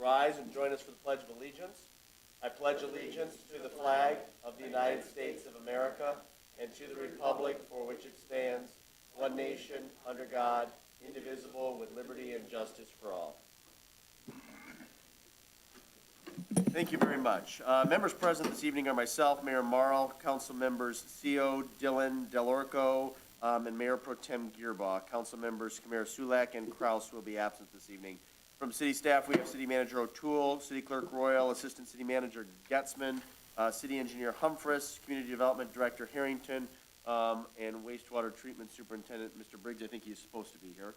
rise and join us for the Pledge of Allegiance. I pledge allegiance to the flag of the United States of America and to the republic for which it stands, one nation, under God, indivisible, with liberty and justice for all. Thank you very much. Members present this evening are myself, Mayor Marl, Council Members Seo, Dillon, Delorco, and Mayor Pro Tem Gearbaugh. Council Members Kamara Sulak and Kraus will be absent this evening. From city staff, we have City Manager O'Toole, City Clerk Royal, Assistant City Manager Getzman, City Engineer Humphris, Community Development Director Harrington, and Wastewater Treatment Superintendent Mr. Briggs. I think he's supposed to be here.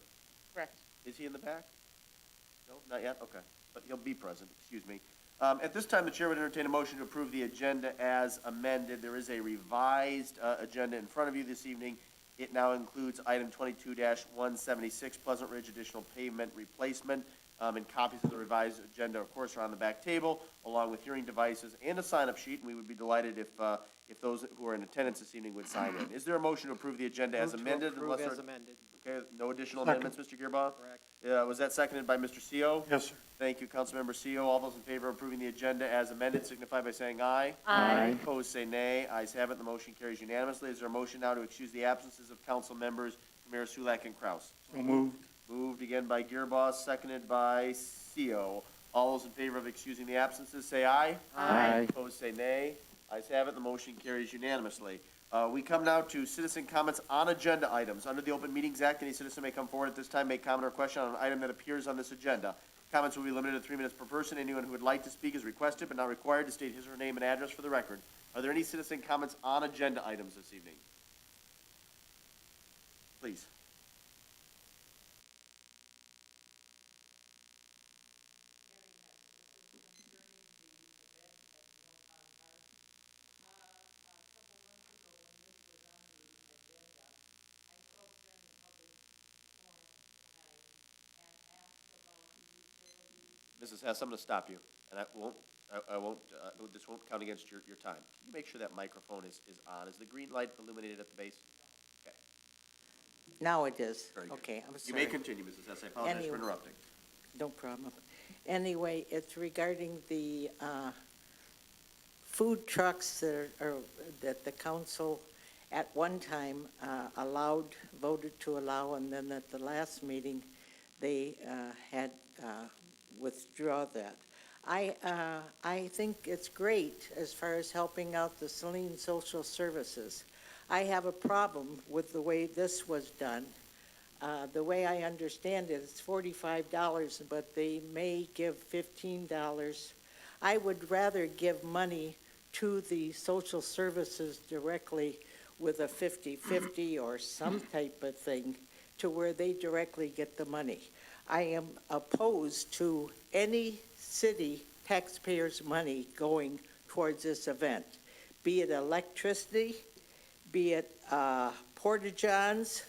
Correct. Is he in the back? No, not yet? Okay. But he'll be present, excuse me. At this time, the chair would entertain a motion to approve the agenda as amended. There is a revised agenda in front of you this evening. It now includes item 22-176, Pleasant Ridge additional pavement replacement, and copies of the revised agenda, of course, are on the back table, along with hearing devices and a sign-up sheet, and we would be delighted if those who are in attendance this evening would sign in. Is there a motion to approve the agenda as amended? Approve as amended. Okay, no additional amendments, Mr. Gearbaugh? Correct. Was that seconded by Mr. Seo? Yes, sir. Thank you, Councilmember Seo. All those in favor of approving the agenda as amended signify by saying aye. Aye. Opposed, say nay. Ayes have it. The motion carries unanimously. Is there a motion now to excuse the absences of council members Mayor Sulak and Kraus? So moved. Moved again by Gearbaugh, seconded by Seo. All those in favor of excusing the absences say aye. Aye. Opposed, say nay. Ayes have it. The motion carries unanimously. We come now to citizen comments on agenda items. Under the Open Meetings Act, any citizen may come forward at this time, make comment or question on an item that appears on this agenda. Comments will be limited to 3 minutes per person. Anyone who would like to speak is requested but not required to state his or her name and address for the record. Are there any citizen comments on agenda items this evening? Please. Mrs. Hess, I'm going to stop you, and this won't count against your time. Can you make sure that microphone is on? Is the green light illuminated at the base? Okay. Now it is. Very good. Okay, I'm You sorry. may continue, Mrs. Hess. I apologize for interrupting. No problem. Anyway, it's regarding the food trucks that the council at one time voted to allow, and then at the last meeting, they had withdraw that. I think it's great as far as helping out the Saline Social Services. I have a problem with the way this was done. The way I understand it, it's $45, but they may give $15. I would rather give money to the social services directly with a 50-50 or some type of thing to where they directly get the money. I am opposed to any city taxpayers' money going towards this event, be it electricity, be it porta-johns.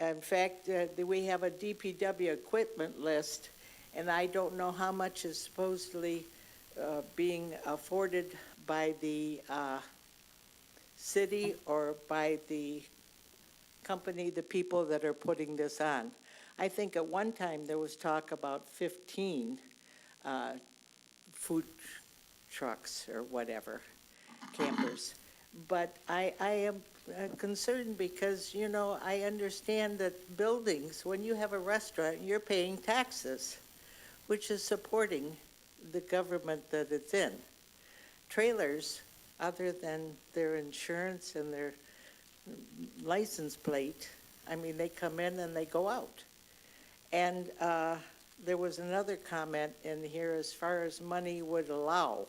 In fact, we have a DPW equipment list, and I don't know how much is supposedly being afforded by the city or by the company, the people that are putting this on. I think at one time there was talk about 15 food trucks or whatever, campers. But I am concerned because, you know, I understand that buildings, when you have a restaurant, you're paying taxes, which is supporting the government that it's in. Trailers, other than their insurance and their license plate, I mean, they come in and they go out. And there was another comment in here as far as money would allow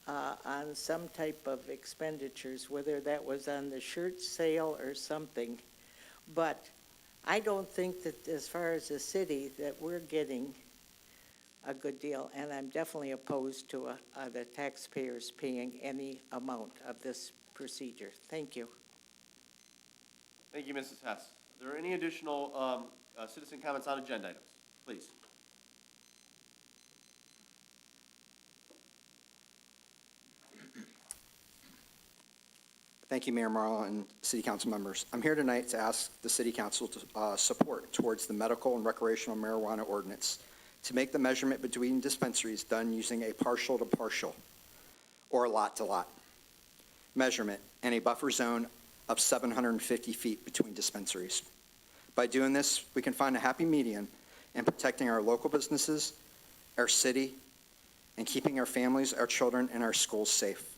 on some type of expenditures, whether that was on the shirt sale or something. But I don't think that as far as the city that we're getting a good deal, and I'm definitely opposed to the taxpayers paying any amount of this procedure. Thank you. Thank you, Mrs. Hess. Are there any additional citizen comments on agenda items? Please. Thank you, Mayor Marl and City Council members. I'm here tonight to ask the City Council to support towards the medical and recreational marijuana ordinance to make the measurement between dispensaries done using a partial to partial or lot to lot measurement and a buffer zone of 750 feet between dispensaries. By doing this, we can find a happy median in protecting our local businesses, our city, and keeping our families, our children, and our schools safe.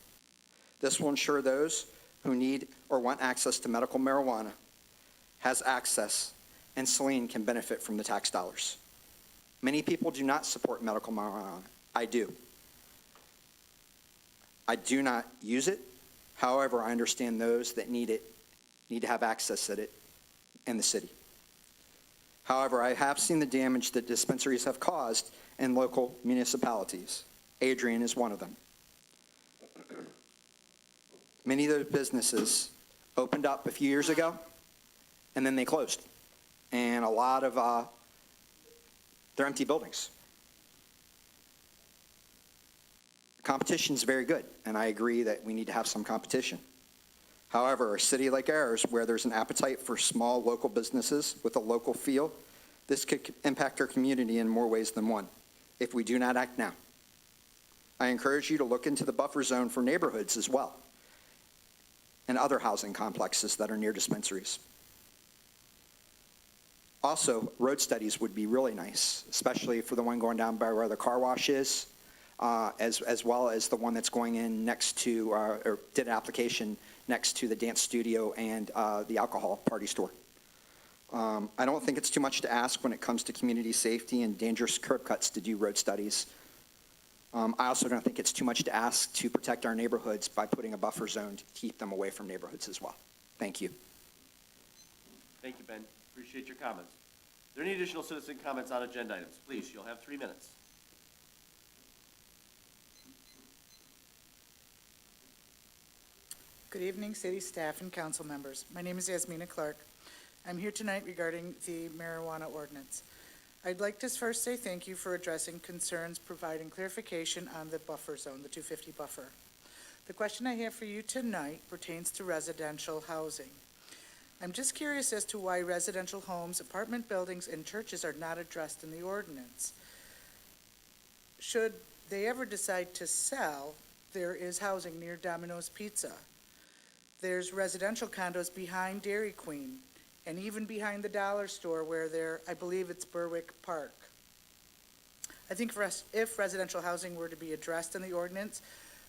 This will ensure those who need or want access to medical marijuana has access, and Saline can benefit from the tax dollars. Many people do not support medical marijuana. I do. I do not use it. However, I understand those that need it need to have access to it in the city. However, I have seen the damage that dispensaries have caused in local municipalities. Adrian is one of them. Many of those businesses opened up a few years ago, and then they closed. And a lot of, they're empty buildings. Competition is very good, and I agree that we need to have some competition. However, a city like ours, where there's an appetite for small local businesses with a local feel, this could impact our community in more ways than one if we do not act now. I encourage you to look into the buffer zone for neighborhoods as well, and other housing complexes that are near dispensaries. Also, road studies would be really nice, especially for the one going down by where the car wash is, as well as the one that's going in next to, or did an application next to the dance studio and the alcohol party store. I don't think it's too much to ask when it comes to community safety and dangerous curb cuts to do road studies. I also don't think it's too much to ask to protect our neighborhoods by putting a buffer zone to keep them away from neighborhoods as well. Thank you. Thank you, Ben. Appreciate your comments. Are there any additional citizen comments on agenda items? Please, you'll have 3 minutes. Good evening, city staff and council members. My name is Yasmina Clark. I'm here tonight regarding the marijuana ordinance. I'd like to first say thank you for addressing concerns, providing clarification on the buffer zone, the 250 buffer. The question I have for you tonight pertains to residential housing. I'm just curious as to why residential homes, apartment buildings, and churches are not addressed in the ordinance. Should they ever decide to sell, there is housing near Domino's Pizza. There's residential condos behind Dairy Queen, and even behind the dollar store where I believe it's Berwick Park. I think if residential housing were to be addressed in the ordinance,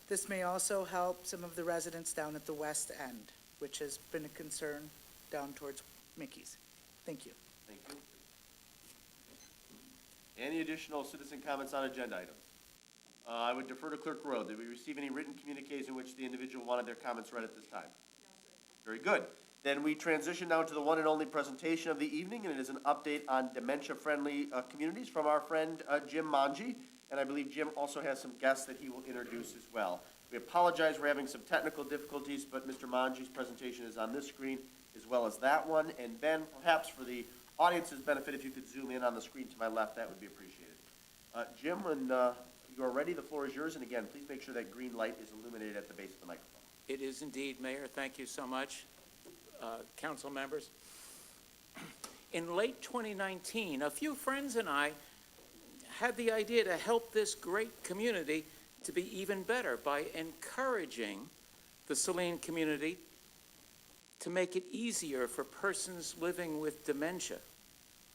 this may also help some of the residents down at the west end, which has been a concern down towards Mickey's. Thank you. Thank you. Any additional citizen comments on agenda items? I would defer to Clerk Rowe. Did we receive any written communiques in which the individual wanted their comments read at this time? Very good. Then we transition now to the one and only presentation of the evening, and it is an update on dementia-friendly communities from our friend Jim Manji. And I believe Jim also has some guests that he will introduce as well. We apologize for having some technical difficulties, but Mr. Manji's presentation is on this screen as well as that one. And Ben, perhaps for the audience's benefit, if you could zoom in on the screen to my left, that would be appreciated. Jim, when you are ready, the floor is yours. And again, please make sure that green light is illuminated at the base of the microphone. It is indeed, Mayor. Thank you so much. Council members. In late 2019, a few friends and I had the idea to help this great community to be even better by encouraging the Saline community to make it easier for persons living with dementia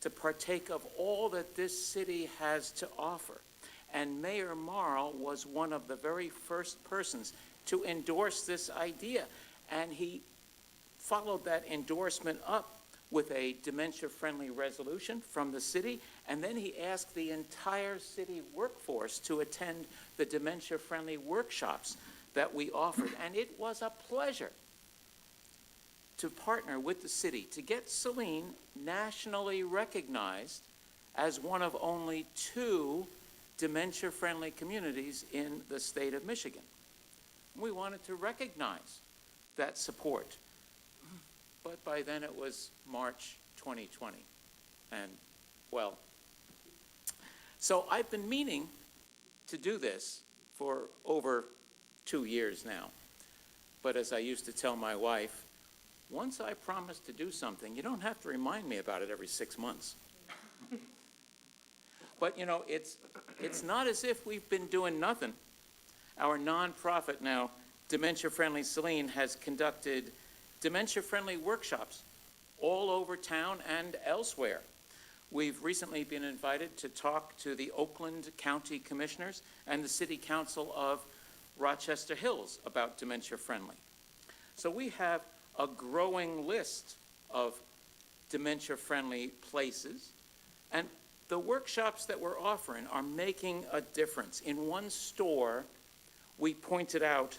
to partake of all that this city has to offer. And Mayor Marl was one of the very first persons to endorse this idea, and he followed that endorsement up with a dementia-friendly resolution from the city, and then he asked the entire city workforce to attend the dementia-friendly workshops that we offered. And it was a pleasure to partner with the city to get Saline nationally recognized as one of only 2 dementia-friendly communities in the state of Michigan. We wanted to recognize that support. But by then it was March 2020. And, well, so I've been meaning to do this for over 2 years now. But as I used to tell my wife, once I promise to do something, you don't have to remind me about it every 6 months. But, you know, it's not as if we've been doing nothing. Our nonprofit now, Dementia Friendly Saline, has conducted dementia-friendly workshops all over town and elsewhere. We've recently been invited to talk to the Oakland County Commissioners and the City Council of Rochester Hills about dementia-friendly. So we have a growing list of dementia-friendly places, and the workshops that we're offering are making a difference. In one store, we pointed out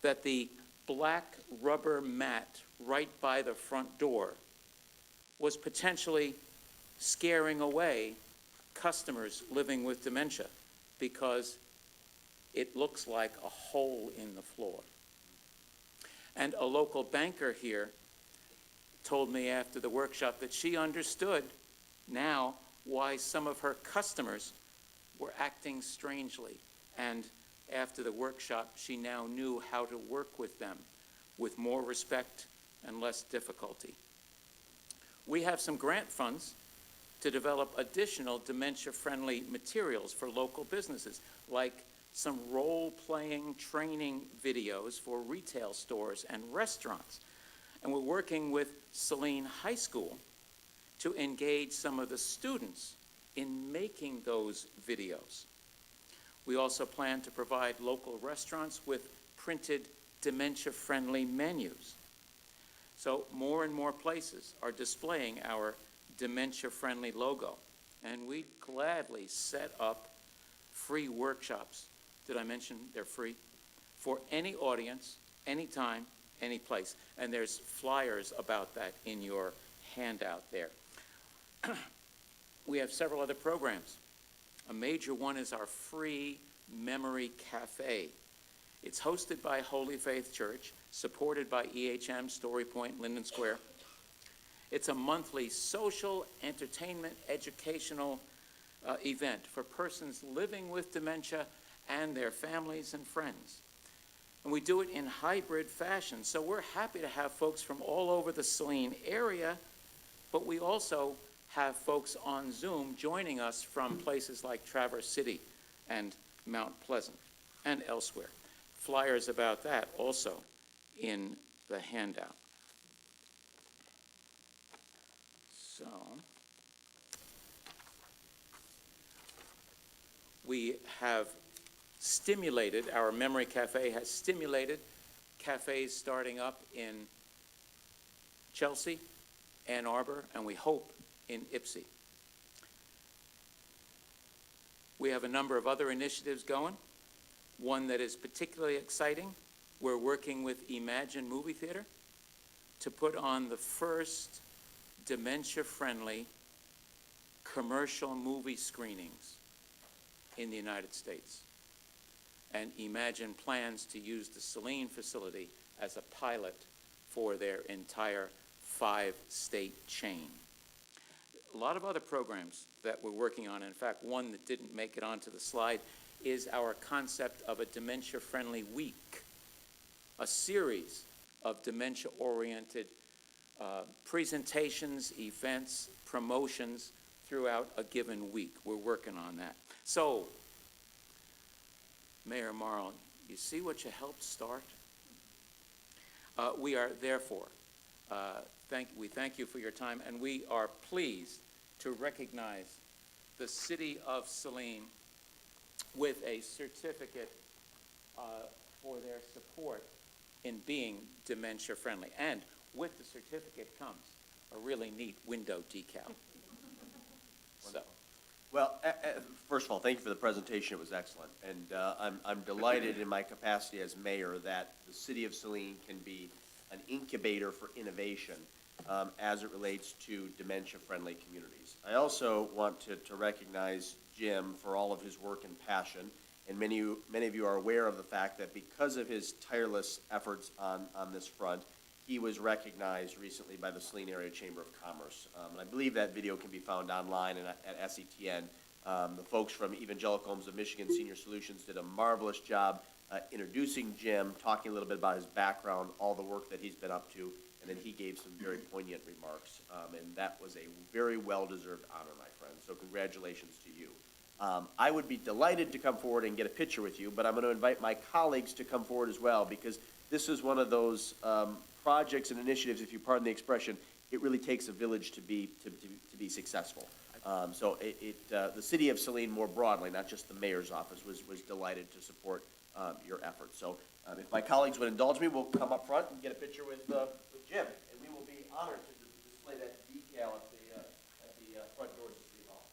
that the black rubber mat right by the front door was potentially scaring away customers living with dementia because it looks like a hole in the floor. And a local banker here told me after the workshop that she understood now why some of her customers were acting strangely. And after the workshop, she now knew how to work with them with more respect and less difficulty. We have some grant funds to develop additional dementia-friendly materials for local businesses, like some role-playing training videos for retail stores and restaurants. And we're working with Saline High School to engage some of the students in making those videos. We also plan to provide local restaurants with printed dementia-friendly menus. So more and more places are displaying our dementia-friendly logo, and we gladly set up free workshops. Did I mention they're free? For any audience, anytime, any place. And there's flyers about that in your handout there. We have several other programs. A major one is our free Memory Cafe. It's hosted by Holy Faith Church, supported by EHM, Story Point, Linden Square. It's a monthly social, entertainment, educational event for persons living with dementia and their families and friends. And we do it in hybrid fashion, so we're happy to have folks from all over the Saline area, but we also have folks on Zoom joining us from places like Traverse City and Mount Pleasant and elsewhere. Flyers about that also in the handout. So, we have stimulated, our Memory Cafe has stimulated cafes starting up in Chelsea, Ann Arbor, and we hope in Ipsy. We have a number of other initiatives going. One that is particularly exciting, we're working with Imagine Movie Theater to put on the first dementia-friendly commercial movie screenings in the United States. And Imagine plans to use the Saline facility as a pilot for their entire 5-state chain. A lot of other programs that we're working on. In fact, one that didn't make it onto the slide is our concept of a dementia-friendly week, a series of dementia-oriented presentations, events, promotions throughout a given week. We're working on that. So, Mayor Marl, you see what you helped start? We are therefore, we thank you for your time, and we are pleased to recognize the City of Saline with a certificate for their support in being dementia-friendly. And with the certificate comes a really neat window decal. So. Well, first of all, thank you for the presentation. It was excellent. And I'm delighted in my capacity as mayor that the city of Saline can be an incubator for innovation as it relates to dementia-friendly communities. I also want to recognize Jim for all of his work and passion. And many of you are aware of the fact that because of his tireless efforts on this front, he was recognized recently by the Saline Area Chamber of Commerce. And I believe that video can be found online and at SETN. The folks from Evangelical Homes of Michigan Senior Solutions did a marvelous job introducing Jim, talking a little bit about his background, all the work that he's been up to, and then he gave some very poignant remarks. And that was a very well-deserved honor, my friend. So congratulations to you. I would be delighted to come forward and get a picture with you, but I'm going to invite my colleagues to come forward as well, because this is one of those projects and initiatives, if you pardon the expression, it really takes a village to be successful. So the city of Saline more broadly, not just the mayor's office, was delighted to support your efforts. So if my colleagues would indulge me, we'll come up front and get a picture with Jim, and we will be honored to display that decal at the front doors of City Hall.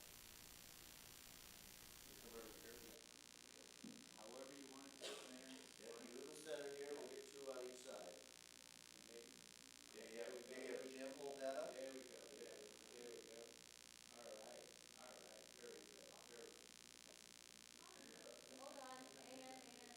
However you want it, Mayor. Yeah, you in the center here, we'll get two on each side. Yeah, maybe Jim, hold that up. There we go. All right, very good, very good. Hold on, Mayor, okay.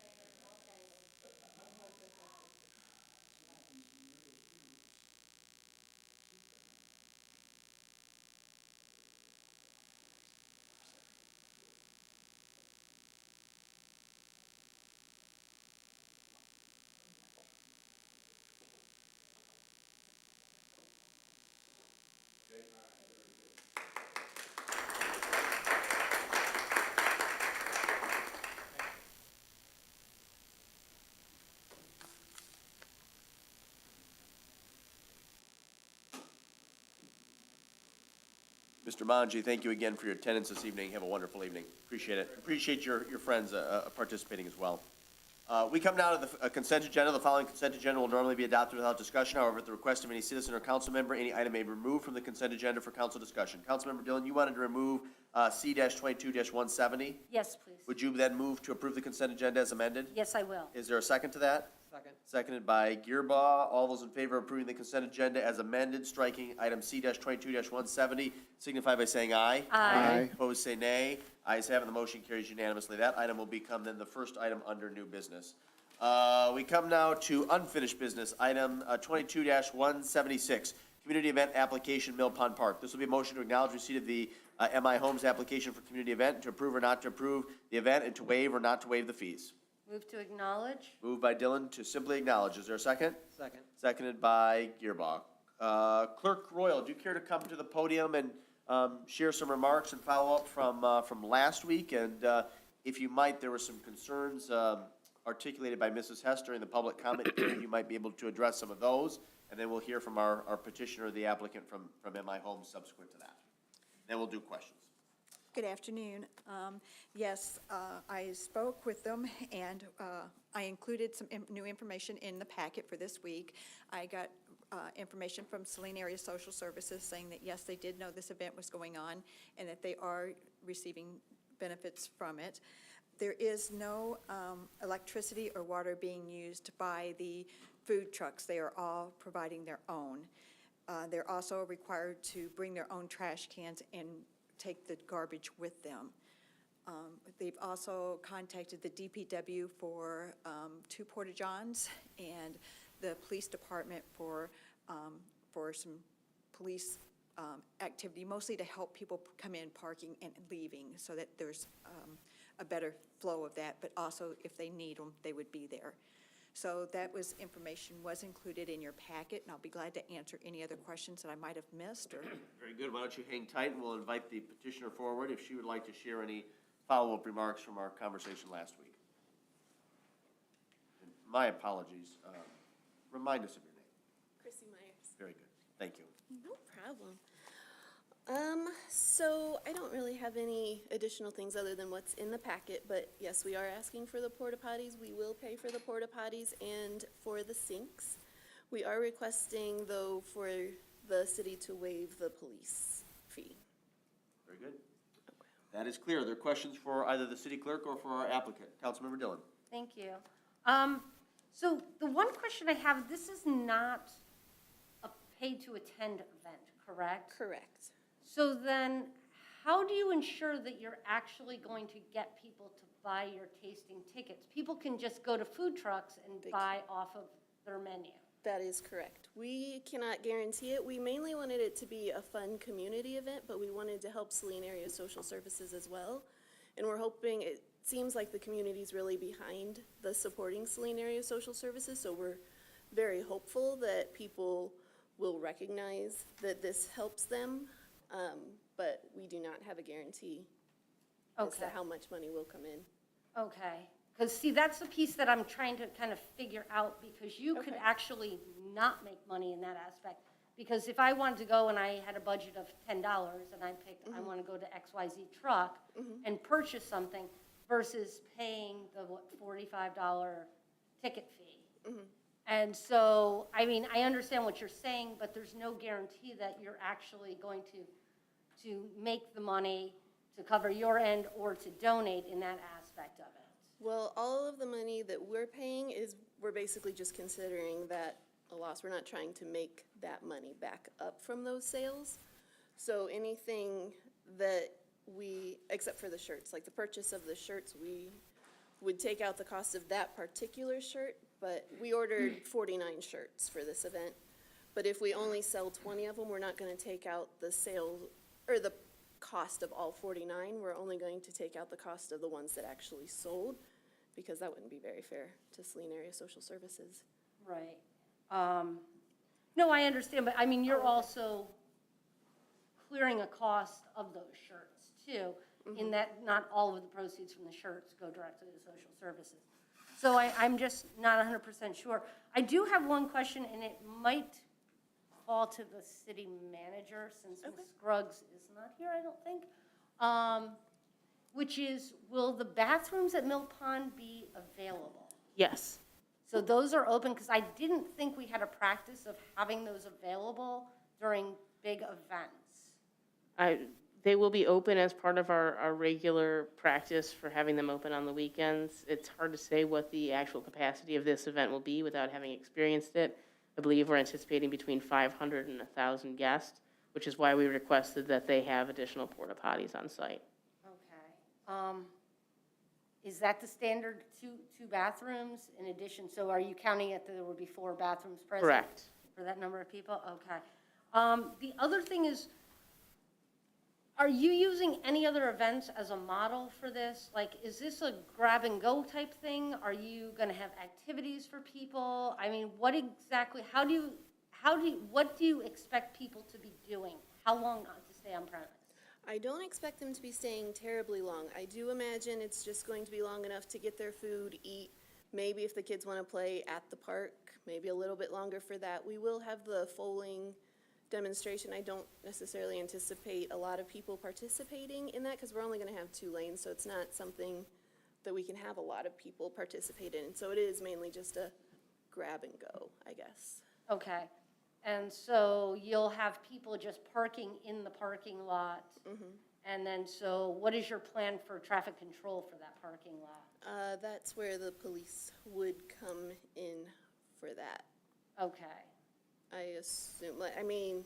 Mr. Manji, thank you again for your attendance this evening. Have a wonderful evening. Appreciate it. Appreciate your friends participating as well. We come now to the consent agenda. The following consent agenda will normally be adopted without discussion. However, at the request of any citizen or council member, any item may be removed from the consent agenda for council discussion. Councilmember Dillon, you wanted to remove C-22-170. Yes, please. Would you then move to approve the consent agenda as amended? Yes, I will. Is there a second to that? Second. Seconded by Gearbaugh. All those in favor of approving the consent agenda as amended, striking item C-22-170, signify by saying aye. Aye. Opposed, say nay. Ayes have it, the motion carries unanimously. That item will become then the first item under new business. We come now to unfinished business, item 22-176, community event application, Mill Pond Park. This will be a motion to acknowledge receipt of the MI Homes application for community event, to approve or not to approve the event, and to waive or not to waive the fees. Move to acknowledge? Moved by Dillon to simply acknowledge. Is there a second? Second. Seconded by Gearbaugh. Clerk Royal, do you care to come to the podium and share some remarks and follow up from last week? And if you might, there were some concerns articulated by Mrs. Hess during the public comment period. You might be able to address some of those, and then we'll hear from our petitioner, the applicant from MI Homes subsequent to that. Then we'll do questions. Good afternoon. Yes, I spoke with them, and I included some new information in the packet for this week. I got information from Saline Area Social Services saying that, yes, they did know this event was going on and that they are receiving benefits from it. There is no electricity or water being used by the food trucks. They are all providing their own. They're also required to bring their own trash cans and take the garbage with them. They've also contacted the DPW for 2 porta-johns and the police department for some police activity, mostly to help people come in parking and leaving so that there's a better flow of that, but also if they need them, they would be there. So that information was included in your packet, and I'll be glad to answer any other questions that I might have missed. Or Very good. Why don't you hang tight, and we'll invite the petitioner forward if she would like to share any follow-up remarks from our conversation last week. And my apologies. Remind us of your name. Chrissy Myers. Very good. Thank you. No problem. So I don't really have any additional things other than what's in the packet, but yes, we are asking for the porta potties. We will pay for the porta potties and for the sinks. We are requesting, though, for the city to waive the police fee. Very good. That is clear. Are there questions for either the city clerk or for our applicant? Councilmember Dillon. Thank you. So the one question I have, this is not a pay-to-attend event, correct? Correct. So then, how do you ensure that you're actually going to get people to buy your tasting tickets? People can just go to food trucks and buy off of their menu. That is correct. We cannot guarantee it. We mainly wanted it to be a fun community event, but we wanted to help Saline Area Social Services as well. And we're hoping, it seems like the community's really behind the supporting Saline Area Social Services, so we're very hopeful that people will recognize that this helps them, but we do not have a guarantee as to Okay. how much money will come in. Okay, because see, that's the piece that I'm trying to kind of figure out, because you could Okay. actually not make money in that aspect. Because if I wanted to go and I had a budget of $10 and I picked, I want to go to XYZ truck and purchase something versus paying the, what, $45 ticket fee. And so, I mean, I understand what you're saying, but there's no guarantee that you're actually going to make the money to cover your end or to donate in that aspect of it. Well, all of the money that we're paying is, we're basically just considering that a loss. We're not trying to make that money back up from those sales. So anything that we, except for the shirts, like the purchase of the shirts, we would take out the cost of that particular shirt, but we ordered 49 shirts for this event. But if we only sell 20 of them, we're not gonna take out the sale, or the cost of all 49. We're only going to take out the cost of the ones that actually sold, because that wouldn't be very fair to Saline Area Social Services. Right. No, I understand, but I mean, you're also clearing a cost of those shirts too, in that not all of the proceeds from the shirts go directly to social services. So I'm just not 100% sure. I do have one question, and it might fall to the city manager, since Ms. Scruggs is not here, I don't think. Which is, will the bathrooms at Mill Pond be available? Yes. So those are open, because I didn't think we had a practice of having those available during big events. They will be open as part of our regular practice for having them open on the weekends. It's hard to say what the actual capacity of this event will be without having experienced it. I believe we're anticipating between 500 and 1,000 guests, which is why we requested that they have additional porta potties on site. Okay. Is that the standard, two bathrooms in addition? So are you counting it that there would be 4 bathrooms present? Correct. For that number of people? Okay. The other thing is, are you using any other events as a model for this? Like, is this a grab-and-go type thing? Are you going to have activities for people? I mean, what exactly, what do you expect people to be doing? How long to stay on premise? I don't expect them to be staying terribly long. I do imagine it's just going to be long enough to get their food, eat. Maybe if the kids want to play at the park, maybe a little bit longer for that. We will have the foaling demonstration. I don't necessarily anticipate a lot of people participating in that, because we're only going to have 2 lanes, so it's not something that we can have a lot of people participate in. So it is mainly just a grab and go, I guess. Okay. And so you'll have people just parking in the parking lot? And then, so what is your plan for traffic control for that parking lot? That's where the police would come in for that. Okay. I assume, I mean,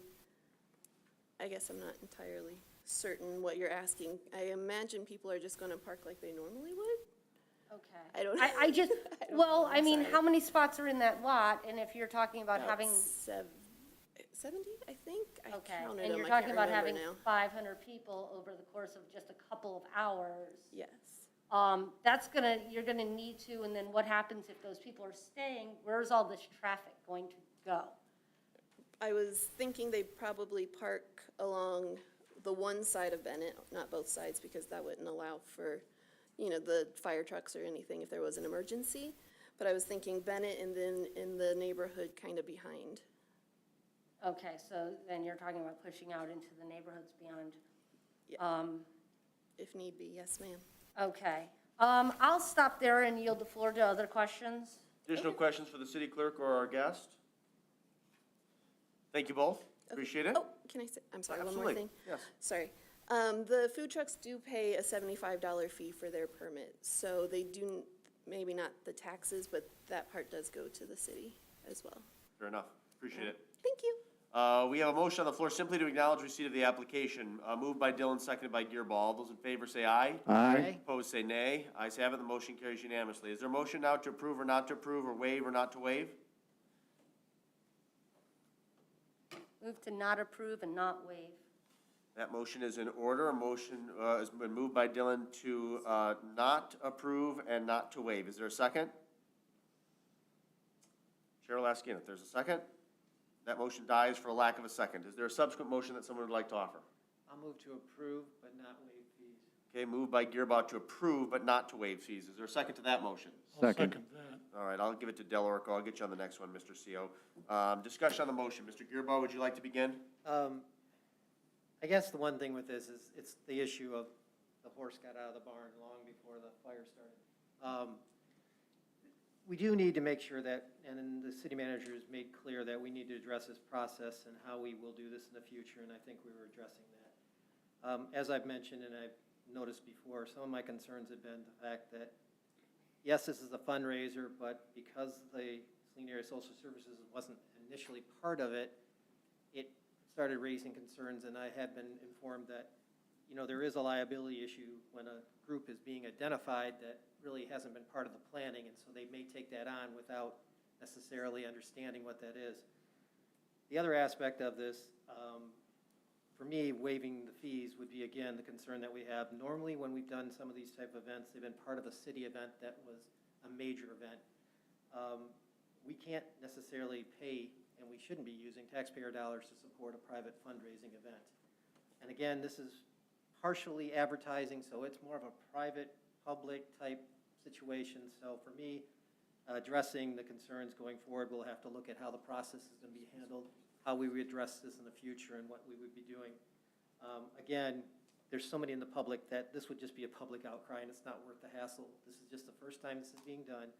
I guess I'm not entirely certain what you're asking. I imagine people are just going to park like they normally would. Okay. I don't. I just, I don't well, know, I mean, sorry. how many spots are in that lot? And if you're talking about having, 70, I think. I okay, counted and them. you're I can't talking about remember having now. 500 people over the course of just a couple of hours. Yes. You're gonna need to, and then what happens if those people are staying? Where's all this traffic going to go? I was thinking they'd probably park along the one side of Bennett, not both sides, because that wouldn't allow for, the fire trucks or anything if there was an emergency. But I was thinking Bennett and then in the neighborhood kind of behind. Okay, so then you're talking about pushing out into the neighborhoods beyond. Yeah. If need be, yes, ma'am. Okay. I'll stop there and yield the floor to other questions. Additional questions for the city clerk or our guest? Thank you both. Appreciate it. Oh, can I say, I'm sorry, one more Absolutely. thing? Yes. Sorry. The food trucks do pay a $75 fee for their permit, so they do, maybe not the taxes, but that part does go to the city as well. Fair enough. Appreciate it. Thank you. We have a motion on the floor simply to acknowledge receipt of the application. Moved by Dillon, seconded by Gearball. All those in favor say aye. Aye. Opposed say nay. Ayes have it, the motion carries unanimously. Is there a motion now to approve or not to approve, or waive or not to waive? Move to not approve and not waive. That motion is in order. A motion has been moved by Dillon to not approve and not to waive. Is there a second? Chair will ask again if there's a second. That motion dies for a lack of a second. Is there a subsequent motion that someone would like to offer? I'll move to approve but not waive fees. Okay, moved by Gearbox to approve but not to waive fees. Is there a second to that motion? Second. All right, I'll give it to Delorico. I'll get you on the next one, Mr. CO. Discussion on the motion. Mr. Gearbox, would you like to begin? I guess the one thing with this is, it's the issue of the horse got out of the barn long before the fire started. We do need to make sure that, and then the city manager has made clear that we need to address this process and how we will do this in the future, and I think we were addressing that. As I've mentioned and I've noticed before, some of my concerns have been the fact that, yes, this is a fundraiser, but because the Saline Area Social Services wasn't initially part of it, it started raising concerns, and I have been informed that, you know, there is a liability issue when a group is being identified that really hasn't been part of the planning, and so they may take that on without necessarily understanding what that is. The other aspect of this, for me, waiving the fees would be, again, the concern that we have. Normally, when we've done some of these type of events, they've been part of a city event that was a major event. We can't necessarily pay, and we shouldn't be using taxpayer dollars to support a private fundraising event. And again, this is partially advertising, so it's more of a private, public type situation. So for me, addressing the concerns going forward, we'll have to look at how the process is going to be handled, how we would address this in the future, and what we would be doing. Again, there's so many in the public that this would just be a public outcry, and it's not worth the hassle. This is just the first time this is being done.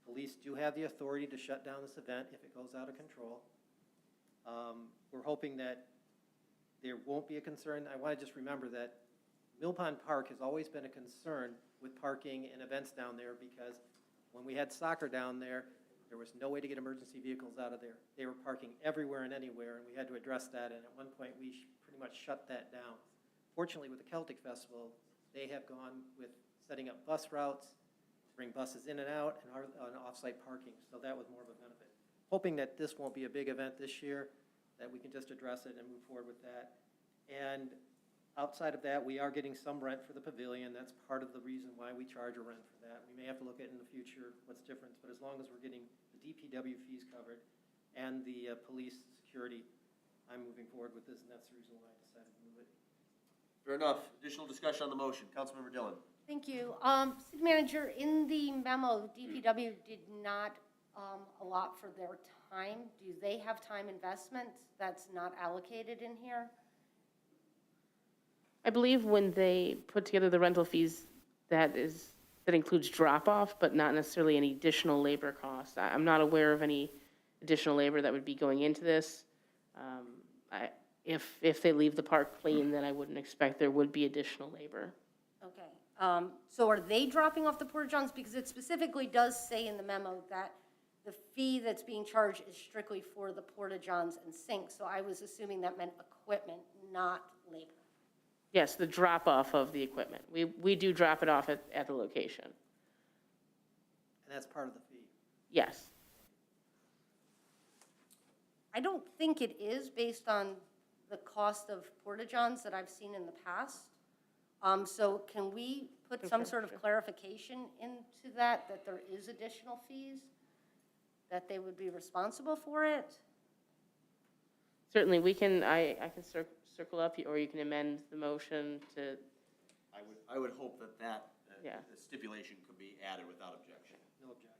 Police do have the authority to shut down this event if it goes out of control. We're hoping that there won't be a concern. I want to just remember that Mill Pond Park has always been a concern with parking and events down there, because when we had soccer down there, there was no way to get emergency vehicles out of there. They were parking everywhere and anywhere, and we had to address that, and at one point, we pretty much shut that down. Fortunately, with the Celtic Festival, they have gone with setting up bus routes, bring buses in and out, and off-site parking, so that was more of a benefit. Hoping that this won't be a big event this year, that we can just address it and move forward with that. And outside of that, we are getting some rent for the pavilion. That's part of the reason why we charge a rent for that. We may have to look at in the future what's different, but as long as we're getting the DPW fees covered and the police security, I'm moving forward with this, and that's the reason why I decided to move it. Fair enough. Additional discussion on the motion. Councilmember Dillon. Thank you. City Manager, in the memo, DPW did not allot for their time. Do they have time investment that's not allocated in here? I believe when they put together the rental fees, that includes drop-off, but not necessarily any additional labor costs. I'm not aware of any additional labor that would be going into this. If they leave the park clean, then I wouldn't expect there would be additional labor. Okay. So are they dropping off the porta-johns? Because it specifically does say in the memo that the fee that's being charged is strictly for the porta-johns and sinks. So I was assuming that meant equipment, not labor. Yes, the drop-off of the equipment. We do drop it off at the location. And that's part of the fee. Yes. I don't think it is based on the cost of porta-johns that I've seen in the past. So can we put some sort of clarification into that there is additional fees, that they would be responsible for it? Certainly, I can circle up, or you can amend the motion to, I would hope that Yeah. the stipulation could be added without objection. No objection.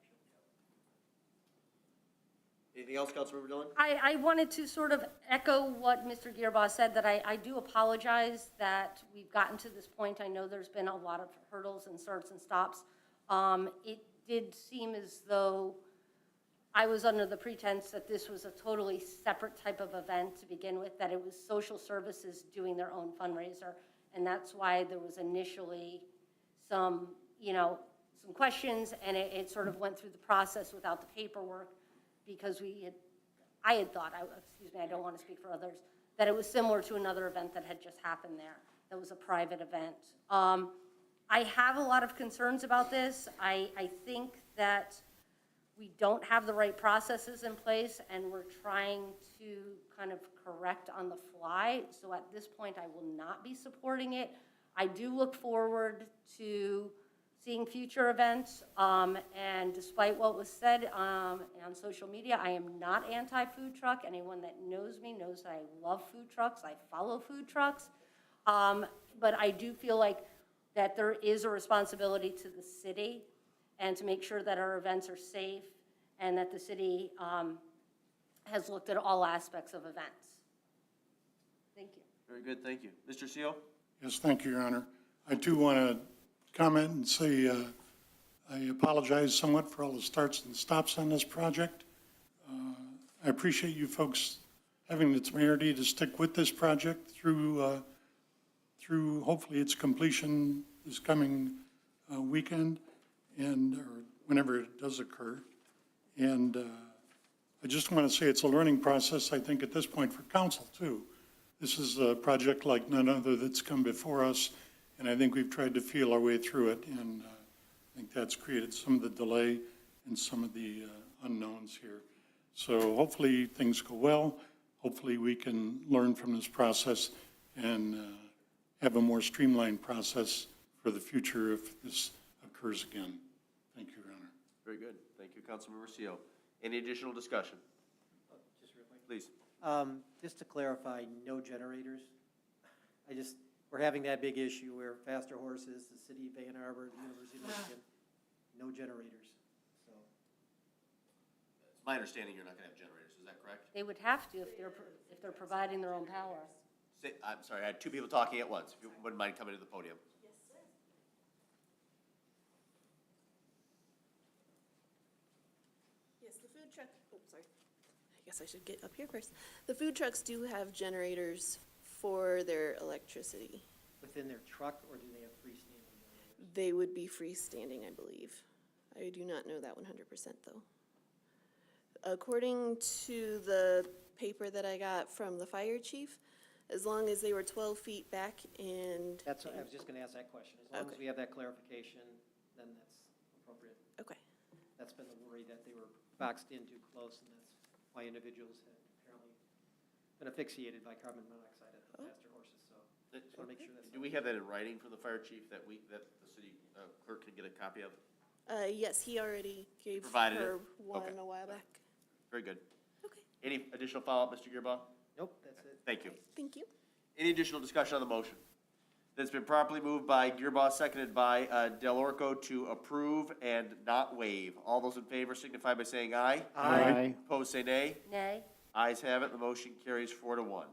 Anything else, Councilmember Dillon? I wanted to sort of echo what Mr. Gearboss said, that I do apologize that we've gotten to this point. I know there's been a lot of hurdles and starts and stops. It did seem as though I was under the pretense that this was a totally separate type of event to begin with, that it was social services doing their own fundraiser. And that's why there was initially some questions, and it sort of went through the process without the paperwork, because I had thought, I don't want to speak for others, that it was similar to another event that had just happened there. That was a private event. I have a lot of concerns about this. I think that we don't have the right processes in place, and we're trying to kind of correct on the fly. So at this point, I will not be supporting it. I do look forward to seeing future events, and despite what was said on social media, I am not anti-food truck. Anyone that knows me knows that I love food trucks. I follow food trucks. But I do feel like that there is a responsibility to the city and to make sure that our events are safe and that the city has looked at all aspects of events. Thank you. Very good, thank you. Mr. Seal? Yes, thank you, Your Honor. I too want to comment and say I apologize somewhat for all the starts and stops on this project. I appreciate you folks having the temerity to stick with this project through hopefully its completion this coming weekend or whenever it does occur. And I just want to say it's a learning process, I think, at this point for council too. This is a project like none other that's come before us, and I think we've tried to feel our way through it, and I think that's created some of the delay and some of the unknowns here. So hopefully things go well. Hopefully we can learn from this process and have a more streamlined process for the future if this occurs again. Thank you, Your Honor. Very good. Thank you, Councilmember Seal. Any additional discussion? Just real quick. Please. Just to clarify, no generators. We're having that big issue where Faster Horses, the city of Ann Arbor, the University of Michigan, no generators. So It's my understanding you're not going to have generators, is that correct? They would have to if they're providing their own power. I'm sorry, I had two people talking at once. If you wouldn't mind coming to the podium. Yes, the food truck, oh, sorry. I guess I should get up here first. The food trucks do have generators for their electricity. within their truck, or do they have freestanding generators? They would be freestanding, I believe. I do not know that 100% though. According to the paper that I got from the fire chief, as long as they were 12 feet back and. I was just gonna ask that question. As long as Okay. we have that clarification, then that's appropriate. Okay. That's been the worry, that they were boxed in too close, and that's why individuals had apparently been asphyxiated by carbon monoxide at the faster horses, so just wanna make sure that's. Do we have that in writing from the fire chief that the city clerk can get a copy of? Yes, he already gave Provided it? her one Okay. a while back. Very good. Okay, Any additional follow-up, Mr. Gearbaugh? Nope, that's it. Thank you. thank you. Any additional discussion on the motion? It's been properly moved by Gearbaugh, seconded by Del Orco to approve and not waive. All those in favor signify by saying aye. Aye. Opposed, say nay. Nay? Ayes have it, the motion carries 4-1.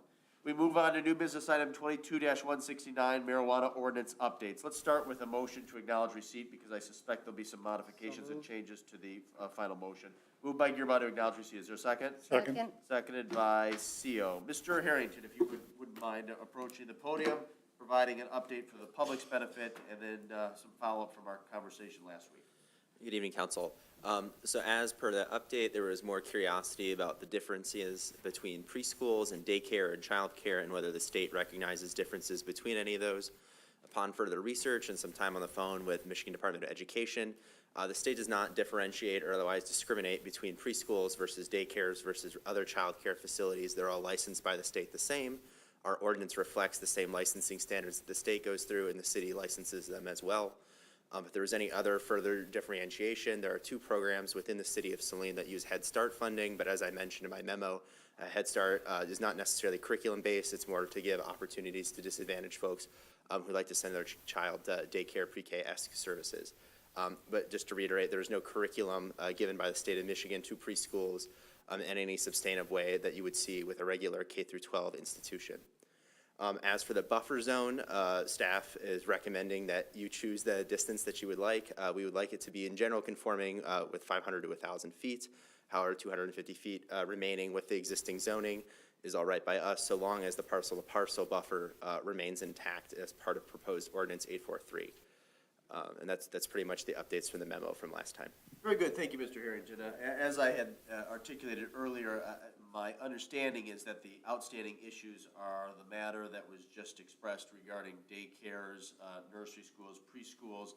We move on to new business item 22-169, marijuana ordinance updates. Let's start with a motion to acknowledge receipt, because I suspect there'll be some modifications and changes to the final motion. Moved by Gearbaugh to acknowledge receipt. Is there a second? Second. Seconded by CO. Mr. Harrington, if you wouldn't mind approaching the podium, providing an update for the public's benefit, and then some follow-up from our conversation last week. Good evening, Council. So as per the update, there was more curiosity about the differences between preschools and daycare and childcare, and whether the state recognizes differences between any of those. Upon further research and some time on the phone with Michigan Department of Education, the state does not differentiate or otherwise discriminate between preschools versus daycares versus other childcare facilities. They're all licensed by the state the same. Our ordinance reflects the same licensing standards that the state goes through, and the city licenses them as well. If there was any other further differentiation, there are two programs within the city of Saline that use Head Start funding, but as I mentioned in my memo, Head Start is not necessarily curriculum-based. It's more to give opportunities to disadvantaged folks who like to send their child daycare, pre-K-esque services. But just to reiterate, there is no curriculum given by the state of Michigan to preschools in any substantive way that you would see with a regular K-12 institution. As for the buffer zone, staff is recommending that you choose the distance that you would like. We would like it to be in general conforming with 500 to 1,000 feet. However, 250 feet remaining with the existing zoning is all right by us, so long as the parcel-to-parcel buffer remains intact as part of proposed ordinance 843. And that's pretty much the updates from the memo from last time. Very good, thank you, Mr. Harrington. As I had articulated earlier, my understanding is that the outstanding issues are the matter that was just expressed regarding daycares, nursery schools, preschools,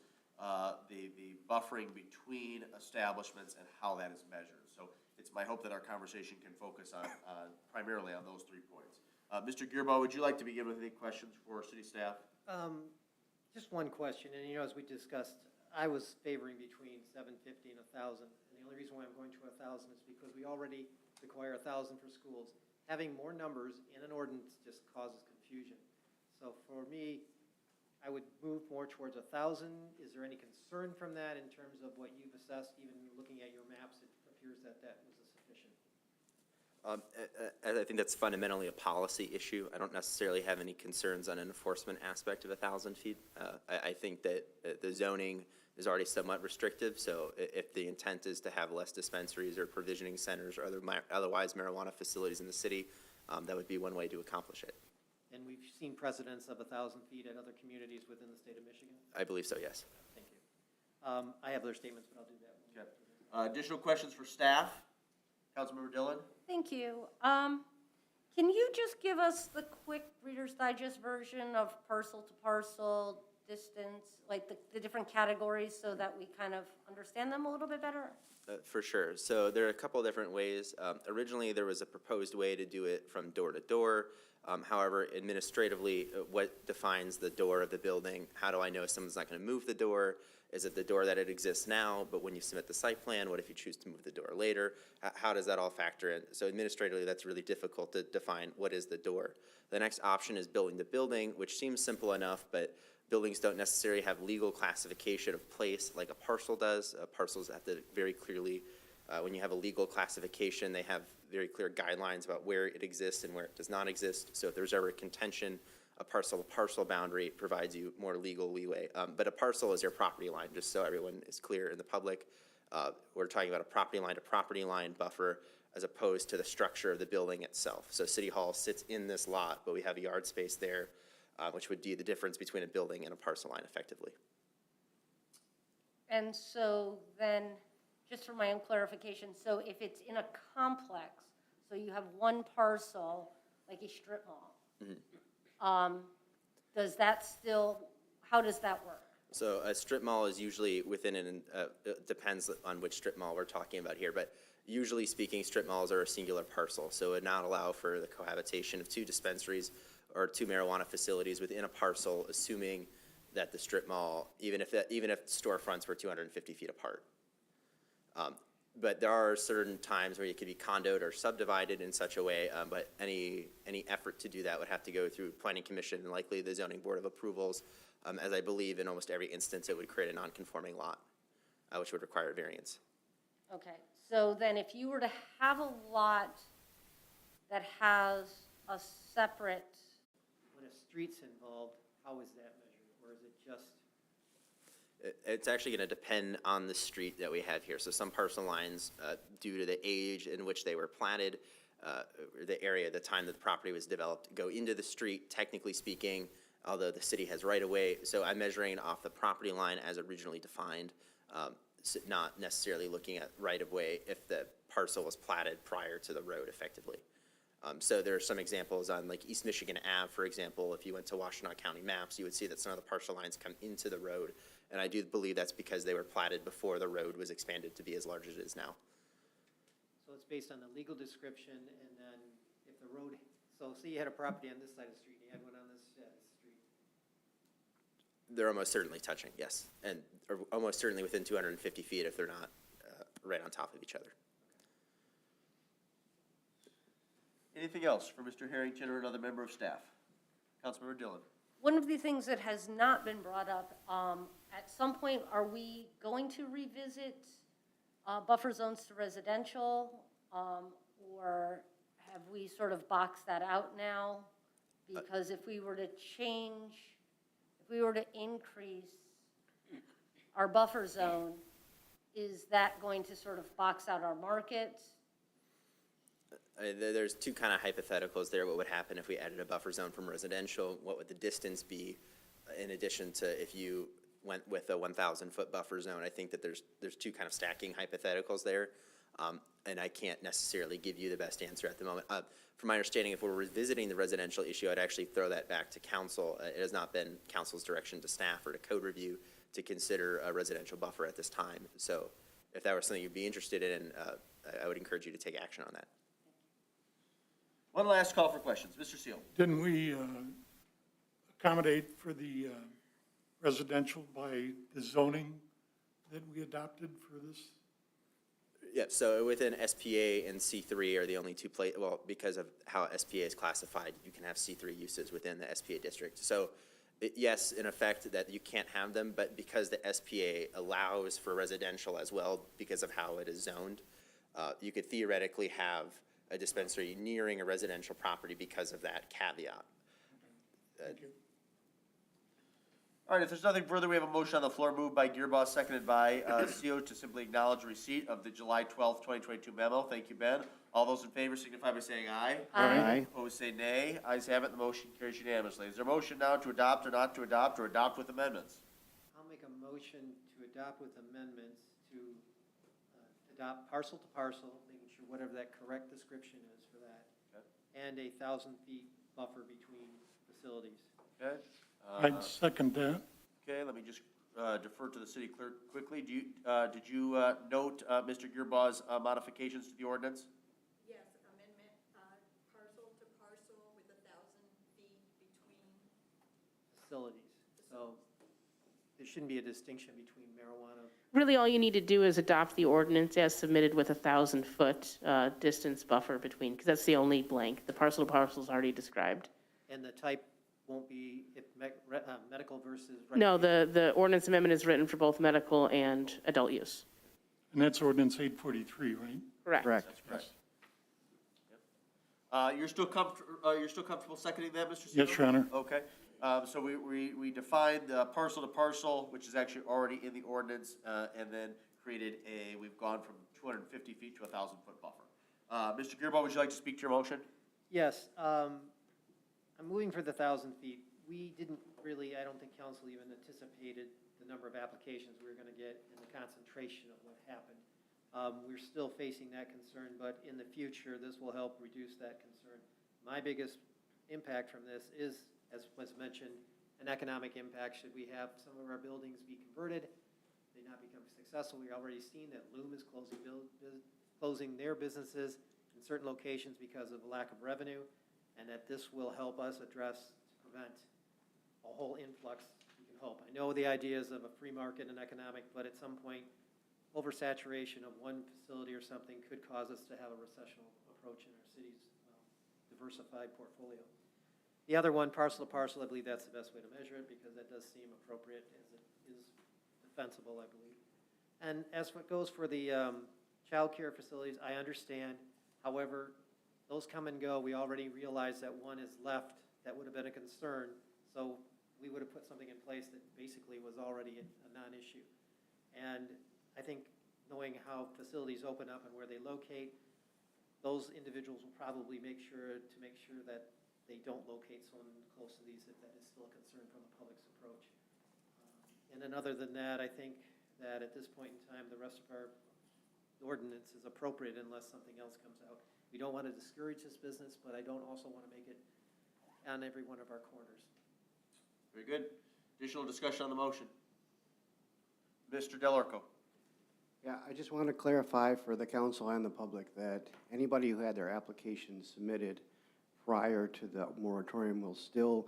the buffering between establishments and how that is measured. So it's my hope that our conversation can focus on primarily on those 3 points. Mr. Gearbaugh, would you like to begin with any questions for city staff? Just one question, and as we discussed, I was favoring between 750 and 1,000, and the only reason why I'm going to 1,000 is because we already require 1,000 for schools. Having more numbers in an ordinance just causes confusion. So for me, I would move more towards 1,000. Is there any concern from that in terms of what you've assessed? Even looking at your maps, it appears that that was sufficient. I think that's fundamentally a policy issue. I don't necessarily have any concerns on an enforcement aspect of 1,000 feet. I think that the zoning is already somewhat restrictive, so if the intent is to have less dispensaries or provisioning centers or otherwise marijuana facilities in the city, that would be one way to accomplish it. And we've seen precedents of 1,000 feet at other communities within the state of Michigan. I believe so, yes. Thank you. I have other statements, but I'll do that. Okay. Additional questions for staff? Councilmember Dillon? Thank you. Can you just give us the quick Reader's Digest version of parcel to parcel, distance, like the different categories so that we kind of understand them a little bit better? For sure. So there are a couple different ways. Originally, there was a proposed way to do it from door to door. However, administratively, what defines the door of the building? How do I know someone's not going to move the door? Is it the door that it exists now, but when you submit the site plan, what if you choose to move the door later? How does that all factor in? So administratively, that's really difficult to define what is the door. The next option is building to building, which seems simple enough, but buildings don't necessarily have legal classification of place like a parcel does. Parcels have to very clearly, when you have a legal classification, they have very clear guidelines about where it exists and where it does not exist. So if there's ever a contention, a parcel-to-parcel boundary provides you more legal leeway. But a parcel is your property line, just so everyone is clear in the public. We're talking about a property line buffer as opposed to the structure of the building itself. So City Hall sits in this lot, but we have a yard space there, which would be the difference between a building and a parcel line effectively. And so then, just for my own clarification, so if it's in a complex, so you have one parcel, like a strip mall, does that still, how does that work? So a strip mall is usually within it depends on which strip mall we're talking about here, but usually speaking, strip malls are a singular parcel, so it would not allow for the cohabitation of two dispensaries or two marijuana facilities within a parcel, assuming that the strip mall, even if storefronts were 250 feet apart. But there are certain times where it could be condoed or subdivided in such a way, but any effort to do that would have to go through Planning Commission and likely the Zoning Board of Approvals, as I believe in almost every instance it would create a non-conforming lot, which would require a variance. Okay, so then if you were to have a lot that has a separate, When a street's involved, how is that measured? Or is it just? It's actually going to depend on the street that we have here. So some parcel lines, due to the age in which they were platted, or the area at the time that the property was developed, go into the street, technically speaking, although the city has right-of-way. So I'm measuring off the property line as originally defined, so not necessarily looking at right-of-way if the parcel was platted prior to the road effectively. So there are some examples on like East Michigan Ave, for example. If you went to Washtenaw County maps, you would see that some of the parcel lines come into the road. And I do believe that's because they were platted before the road was expanded to be as large as it is now. So it's based on the legal description, and then if the road, so say you had a property on this side of the street, and you had one on this side of the street. They're almost certainly touching, yes. And or almost certainly within 250 feet if they're not right on top of each other. Anything else for Mr. Harrington or another member of staff? Councilmember Dillon? one of the things that has not been brought up, at some point, are we going to revisit buffer zones to residential? Or have we sort of boxed that out now? Because if we were to change, if we were to increase our buffer zone, is that going to sort of box out our market? There's two kind of hypotheticals there. What would happen if we added a buffer zone from residential? What would the distance be in addition to if you went with a 1,000-foot buffer zone? I think that there's two kind of stacking hypotheticals there, and I can't necessarily give you the best answer at the moment. From my understanding, if we're revisiting the residential issue, I'd actually throw that back to council. It has not been council's direction to staff or to code review to consider a residential buffer at this time. So if that was something you'd be interested in, I would encourage you to take action on that. One last call for questions. Mr. Seal. Didn't we accommodate for the residential by the zoning that we adopted for this? Yeah, so within SPA and C3 are the only two well, because of how SPA is classified, you can have C3 uses within the SPA district. So Yes, in effect, that you can't have them, but because the SPA allows for residential as well, because of how it is zoned, you could theoretically have a dispensary nearing a residential property because of that caveat. All right, if there's nothing further, we have a motion on the floor moved by Gearboss, seconded by CO to simply acknowledge receipt of the July 12th, 2022 memo. Thank you, Ben. All those in favor signify by saying aye. Aye. Opposed, say nay. Ayes have it, the motion carries unanimously. Is there a motion now to adopt or not to adopt, or adopt with amendments? I'll make a motion to adopt with amendments to adopt parcel to parcel, making sure whatever that correct description is for that, and a 1,000-feet buffer between facilities. Okay? I'd second that. Okay, let me just defer to the city clerk quickly. Did you note Mr. Gearboss' modifications to the ordinance? Yes, amendment, parcel to parcel with 1,000 feet between. Facilities. So there shouldn't be a distinction between marijuana. Really, all you need to do is adopt the ordinance as submitted with a 1,000-foot distance buffer between, because that's the only blank. The parcel to parcel is already described. And the type won't be if medical versus. No, the ordinance amendment is written for both medical and adult use. And that's ordinance 843, right? Correct. Correct. You're still comfortable seconding that, Mr. Seal? Yes, Your Honor. Okay, so we defined parcel to parcel, which is actually already in the ordinance, and then we've gone from 250 feet to a 1,000-foot buffer. Mr. Gearboss, would you like to speak to your motion? Yes, I'm moving for the 1,000 feet. We didn't really, I don't think council even anticipated the number of applications we were going to get and the concentration of what happened. We're still facing that concern, but in the future, this will help reduce that concern. My biggest impact from this is, as was mentioned, an economic impact. Should we have some of our buildings be converted, they not become successful? We've already seen that Loom is closing their businesses in certain locations because of a lack of revenue, and that this will help us address to prevent a whole influx, we can hope. I know the ideas of a free market and economic, but at some point, oversaturation of one facility or something could cause us to have a recessional approach in our city's diversified portfolio. The other one, parcel to parcel, I believe that's the best way to measure it because that does seem appropriate as it is defensible, I believe. And as what goes for the childcare facilities, I understand. However, those come and go. We already realize that one is left. That would have been a concern. So we would have put something in place that basically was already a non-issue. And I think knowing how facilities open up and where they locate, those individuals will probably make sure that they don't locate so close to these if that is still a concern from the public's approach. And then other than that, I think that at this point in time, the rest of our ordinance is appropriate unless something else comes out. We don't want to discourage this business, but I don't also want to make it on every one of our corners. Very good. Additional discussion on the motion. Mr. Delorco. Yeah, I just want to clarify for the council and the public that anybody who had their application submitted prior to the moratorium will still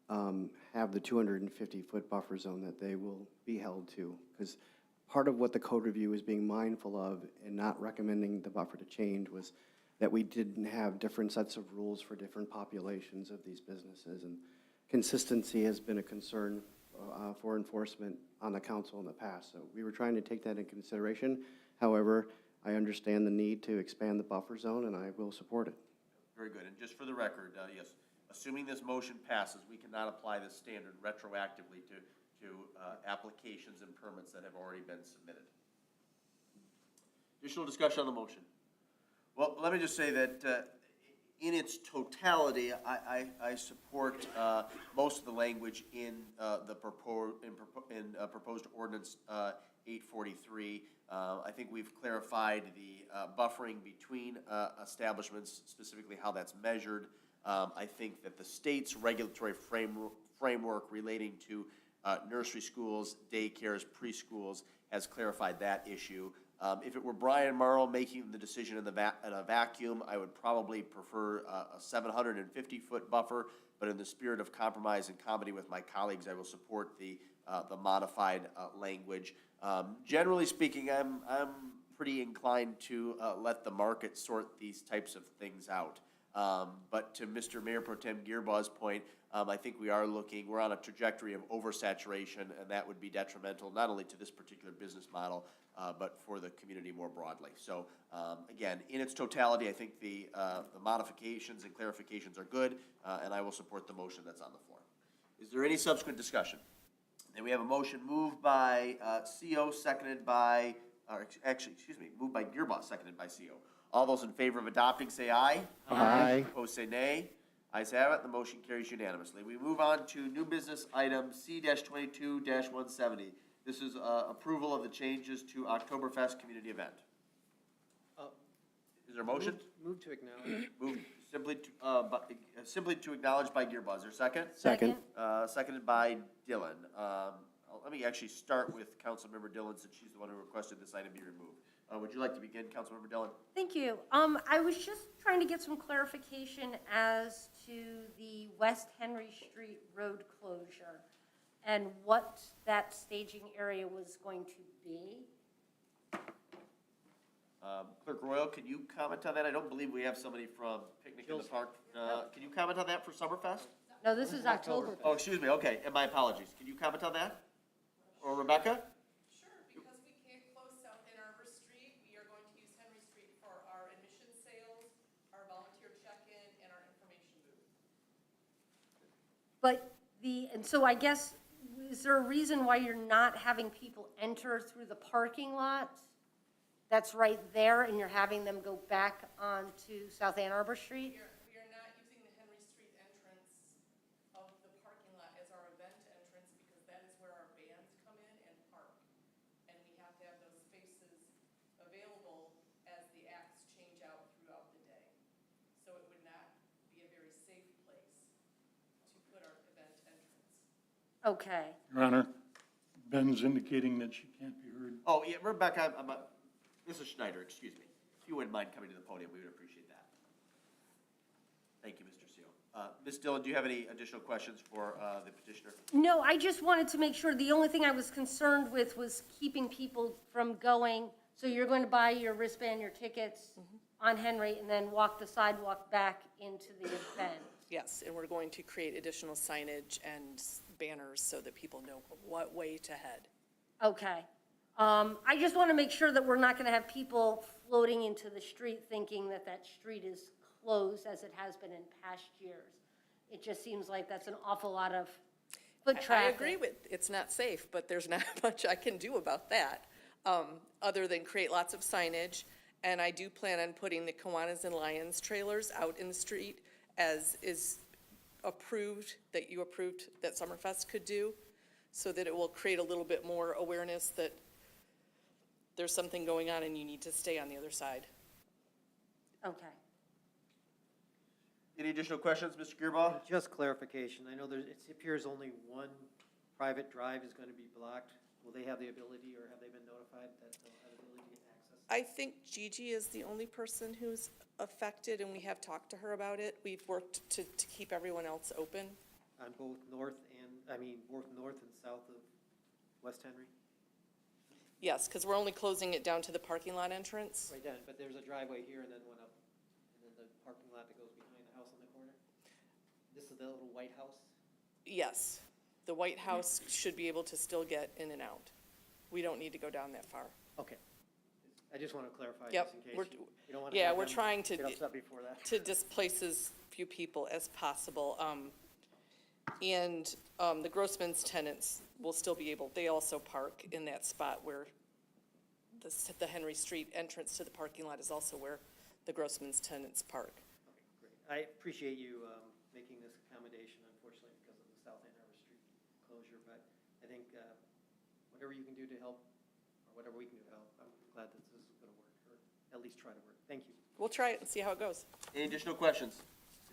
have the 250-foot buffer zone that they will be held to. Because part of what the code review is being mindful of and not recommending the buffer to change was that we didn't have different sets of rules for different populations of these businesses. And consistency has been a concern for enforcement on the council in the past. So we were trying to take that into consideration. However, I understand the need to expand the buffer zone, and I will support it. Very good. And just for the record, yes, assuming this motion passes, we cannot apply this standard retroactively to applications and permits that have already been submitted. Additional discussion on the motion. Well, let me just say that in its totality, I support most of the language in the proposed ordinance 843. I think we've clarified the buffering between establishments, specifically how that's measured. I think that the state's regulatory framework relating to nursery schools, daycares, preschools has clarified that issue. If it were Brian Morrow making the decision in a vacuum, I would probably prefer a 750-foot buffer, but in the spirit of compromise and comedy with my colleagues, I will support the modified language. Generally speaking, I'm pretty inclined to let the market sort these types of things out. But to Mr. Mayor Pro Tem Gearbaugh's point, I think we're on a trajectory of oversaturation, and that would be detrimental not only to this particular business model, but for the community more broadly. So, again, in its totality, I think the modifications and clarifications are good, and I will support the motion that's on the floor. Is there any subsequent discussion? Then we have a motion moved by CO, seconded by, moved by Gearboss, seconded by CO. All those in favor of adopting, say aye. Aye. Opposed, say nay. Ayes have it, the motion carries unanimously. We move on to new business item C-22-170. This is approval of the changes to Oktoberfest community event. Is there a motion? Move to acknowledge. Move simply to acknowledge by Gearboss. Is there a second? Second. Seconded by Dillon. Let me actually start with Councilmember Dillon, since she's the one who requested this item be removed. Would you like to begin, Councilmember Dillon? Thank you. I was just trying to get some clarification as to the West Henry Street road closure and what that staging area was going to be. Clerk Royal, can you comment on that? I don't believe we have somebody from Picnic in the Park. Can you comment on that for Summerfest? No, this is October. Oh, excuse me, okay, and my apologies. Can you comment on that? Or Rebecca? Sure, because we can't close South Ann Arbor Street, we are going to use Henry Street for our admission sales, our volunteer check-in, and our information booth. But and so I guess, is there a reason why you're not having people enter through the parking lot that's right there and you're having them go back onto South Ann Arbor Street? We are not using the Henry Street entrance of the parking lot as our event entrance because that is where our bands come in and park. And we have to have those spaces available as the acts change out throughout the day. So it would not be a very safe place to put our event entrance. Okay. Your Honor, Ben's indicating that she can't be heard. Oh, yeah, Rebecca, Mrs. Schneider, excuse me. If you wouldn't mind coming to the podium, we would appreciate that. Thank you, Mr. Seal. Ms. Dillon, do you have any additional questions for the petitioner? No, I just wanted to make sure, the only thing I was concerned with was keeping people from going, so you're going to buy your wristband, your tickets on Henry, and then walk the sidewalk back into the event. Yes, and we're going to create additional signage and banners so that people know what way to head. Okay. I just want to make sure that we're not going to have people floating into the street thinking that that street is closed as it has been in past years. It just seems like that's an awful lot of foot traffic. I agree with, it's not safe, but there's not much I can do about that, other than create lots of signage. And I do plan on putting the Kiwanis and Lions trailers out in the street as is approved, that you approved that Summerfest could do, so that it will create a little bit more awareness that there's something going on and you need to stay on the other side. Okay. Any additional questions, Mr. Gearbaugh? Just clarification, I know it appears only one private drive is going to be blocked. Will they have the ability, or have they been notified that they'll have the ability to get access? I think Gigi is the only person who's affected, and we have talked to her about it. We've worked to keep everyone else open. On both north and south of West Henry? Yes, because we're only closing it down to the parking lot entrance. Right down, but there's a driveway here and then one up, and then the parking lot that goes behind the house on the corner? This is the little white house? Yes, the White House should be able to still get in and out. We don't need to go down that far. Okay. I just want to clarify, Yep, just in we're- case you don't want to yeah, have we're them trying to- get upset before that. To displace as few people as possible. And the Grossman's tenants will still be able, they also park in that spot where the Henry Street entrance to the parking lot is also where the Grossman's tenants park. Okay, great. I appreciate you making this accommodation, unfortunately, because of the South Ann Arbor Street closure, but I think whatever you can do to help, or whatever we can do to help, I'm glad that this is going to work, or at least try to work. Thank you. We'll try it and see how it goes. Any additional questions?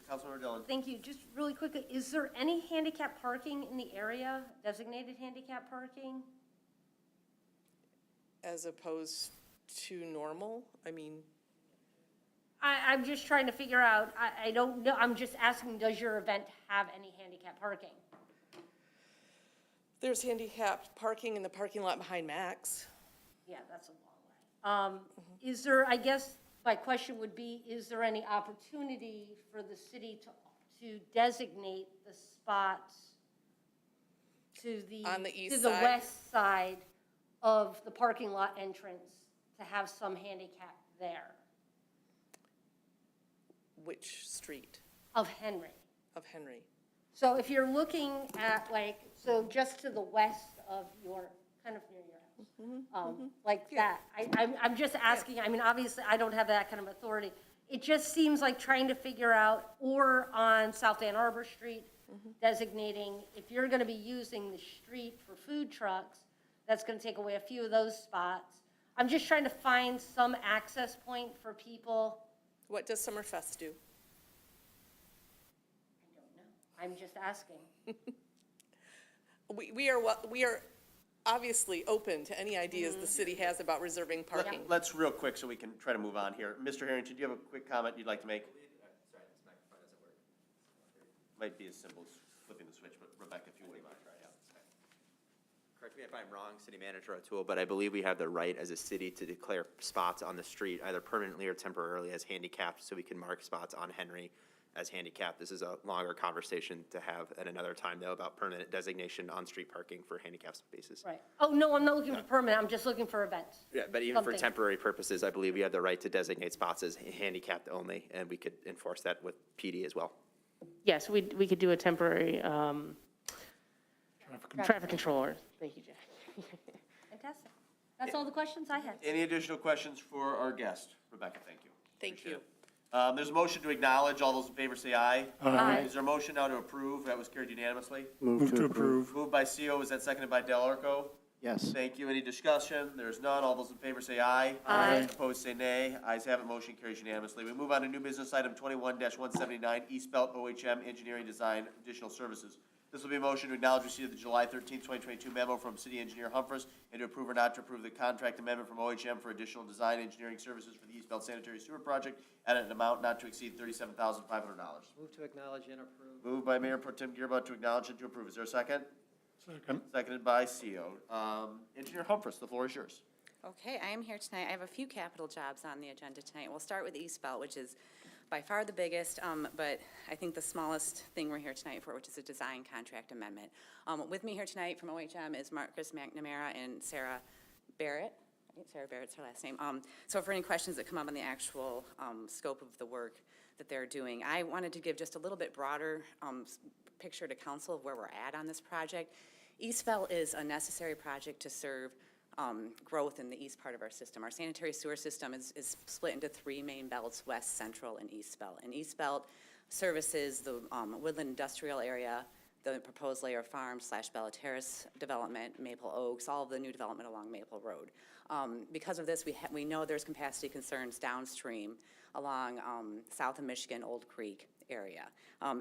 Councilmember Dillon. Thank you. Just really quickly, is there any handicap parking in the area, designated handicap parking? As opposed to normal, I mean, I'm just trying to figure out, I don't know, I'm just asking, does your event have any handicap parking? there's handicapped parking in the parking lot behind Max. Yeah, that's a long way. Is there, I guess, my question would be, is there any opportunity for the city to designate the spots to the. On the east To the side? west side of the parking lot entrance to have some handicap there Which street of Henry? of Henry? So if you're looking at like, so just to the west of your, kind of near your house, like that. I'm just asking, I mean, obviously, I don't have that kind of authority. It just seems like trying to figure out, or on South Ann Arbor Street, designating, if you're gonna be using the street for food trucks, that's gonna take away a few of those spots. I'm just trying to find some access point for people. What does Summerfest do? I don't know. I'm just asking. We are obviously open to any ideas the city has about reserving parking. Let's real quick so we can try to move on here. Mr. Harrington, do you have a quick comment you'd like to make? Sorry, this microphone doesn't work. Might be as simple as flipping the switch, but Rebecca, if you would. Correct me if I'm wrong, City Manager O'Toole, but I believe we have the right as a city to declare spots on the street, either permanently or temporarily, as handicapped, so we can mark spots on Henry as handicapped. This is a longer conversation to have at another time, though, about permanent designation on street parking for handicap spaces. Right. Oh, no, I'm not looking for permanent, I'm just looking for events. Yeah, but even for Something. temporary purposes, I believe we have the right to designate spots as handicapped only, and we could enforce that with PD as well. Yes, we could do a temporary traffic controller. Thank you, Jack. Fantastic. That's all the questions I had. Any additional questions for our guest? Rebecca, thank you. Thank you. There's a motion to acknowledge. All those in favor say aye. Aye. Is there a motion now to approve? That was carried unanimously. Move to approve. Moved by CO, was that seconded by Del Arco? Yes. Thank you. Any discussion? There's none. All those in favor say aye. Aye. Opposed say nay. Ayes have it. Motion carries unanimously. We move on to new business item 21-179, East Belt OHM Engineering Design Additional Services. This will be a motion to acknowledge receipt of the July 13, 2022 memo from City Engineer Humphreys and to approve or not to approve the contract amendment from OHM for additional design engineering services for the East Belt Sanitary Sewer Project at an amount not to exceed $37,500. Move to acknowledge and approve. Moved by Mayor Pro Tem Gearbout to acknowledge and to approve. Is there a second? Second. Seconded by CO. Engineer Humphreys, the floor is yours. Okay, I am here tonight. I have a few capital jobs on the agenda tonight. We'll start with East Belt, which is by far the biggest, but I think the smallest thing we're here tonight for, which is a design contract amendment. With me here tonight from OHM is Marcus McNamara and Sarah Barrett. I think Sarah Barrett's her last name. So for any questions that come up on the actual scope of the work that they're doing, I wanted to give just a little bit broader picture to council of where we're at on this project. East Belt is a necessary project to serve growth in the east part of our system. Our sanitary sewer system is split into three main belts: West, Central, and East Belt. And East Belt services the Woodland Industrial Area, the proposed Layer Farm / Bella Terrace development, Maple Oaks, all of the new development along Maple Road. Because of this, we know there's capacity concerns downstream along south of Michigan, Old Creek area.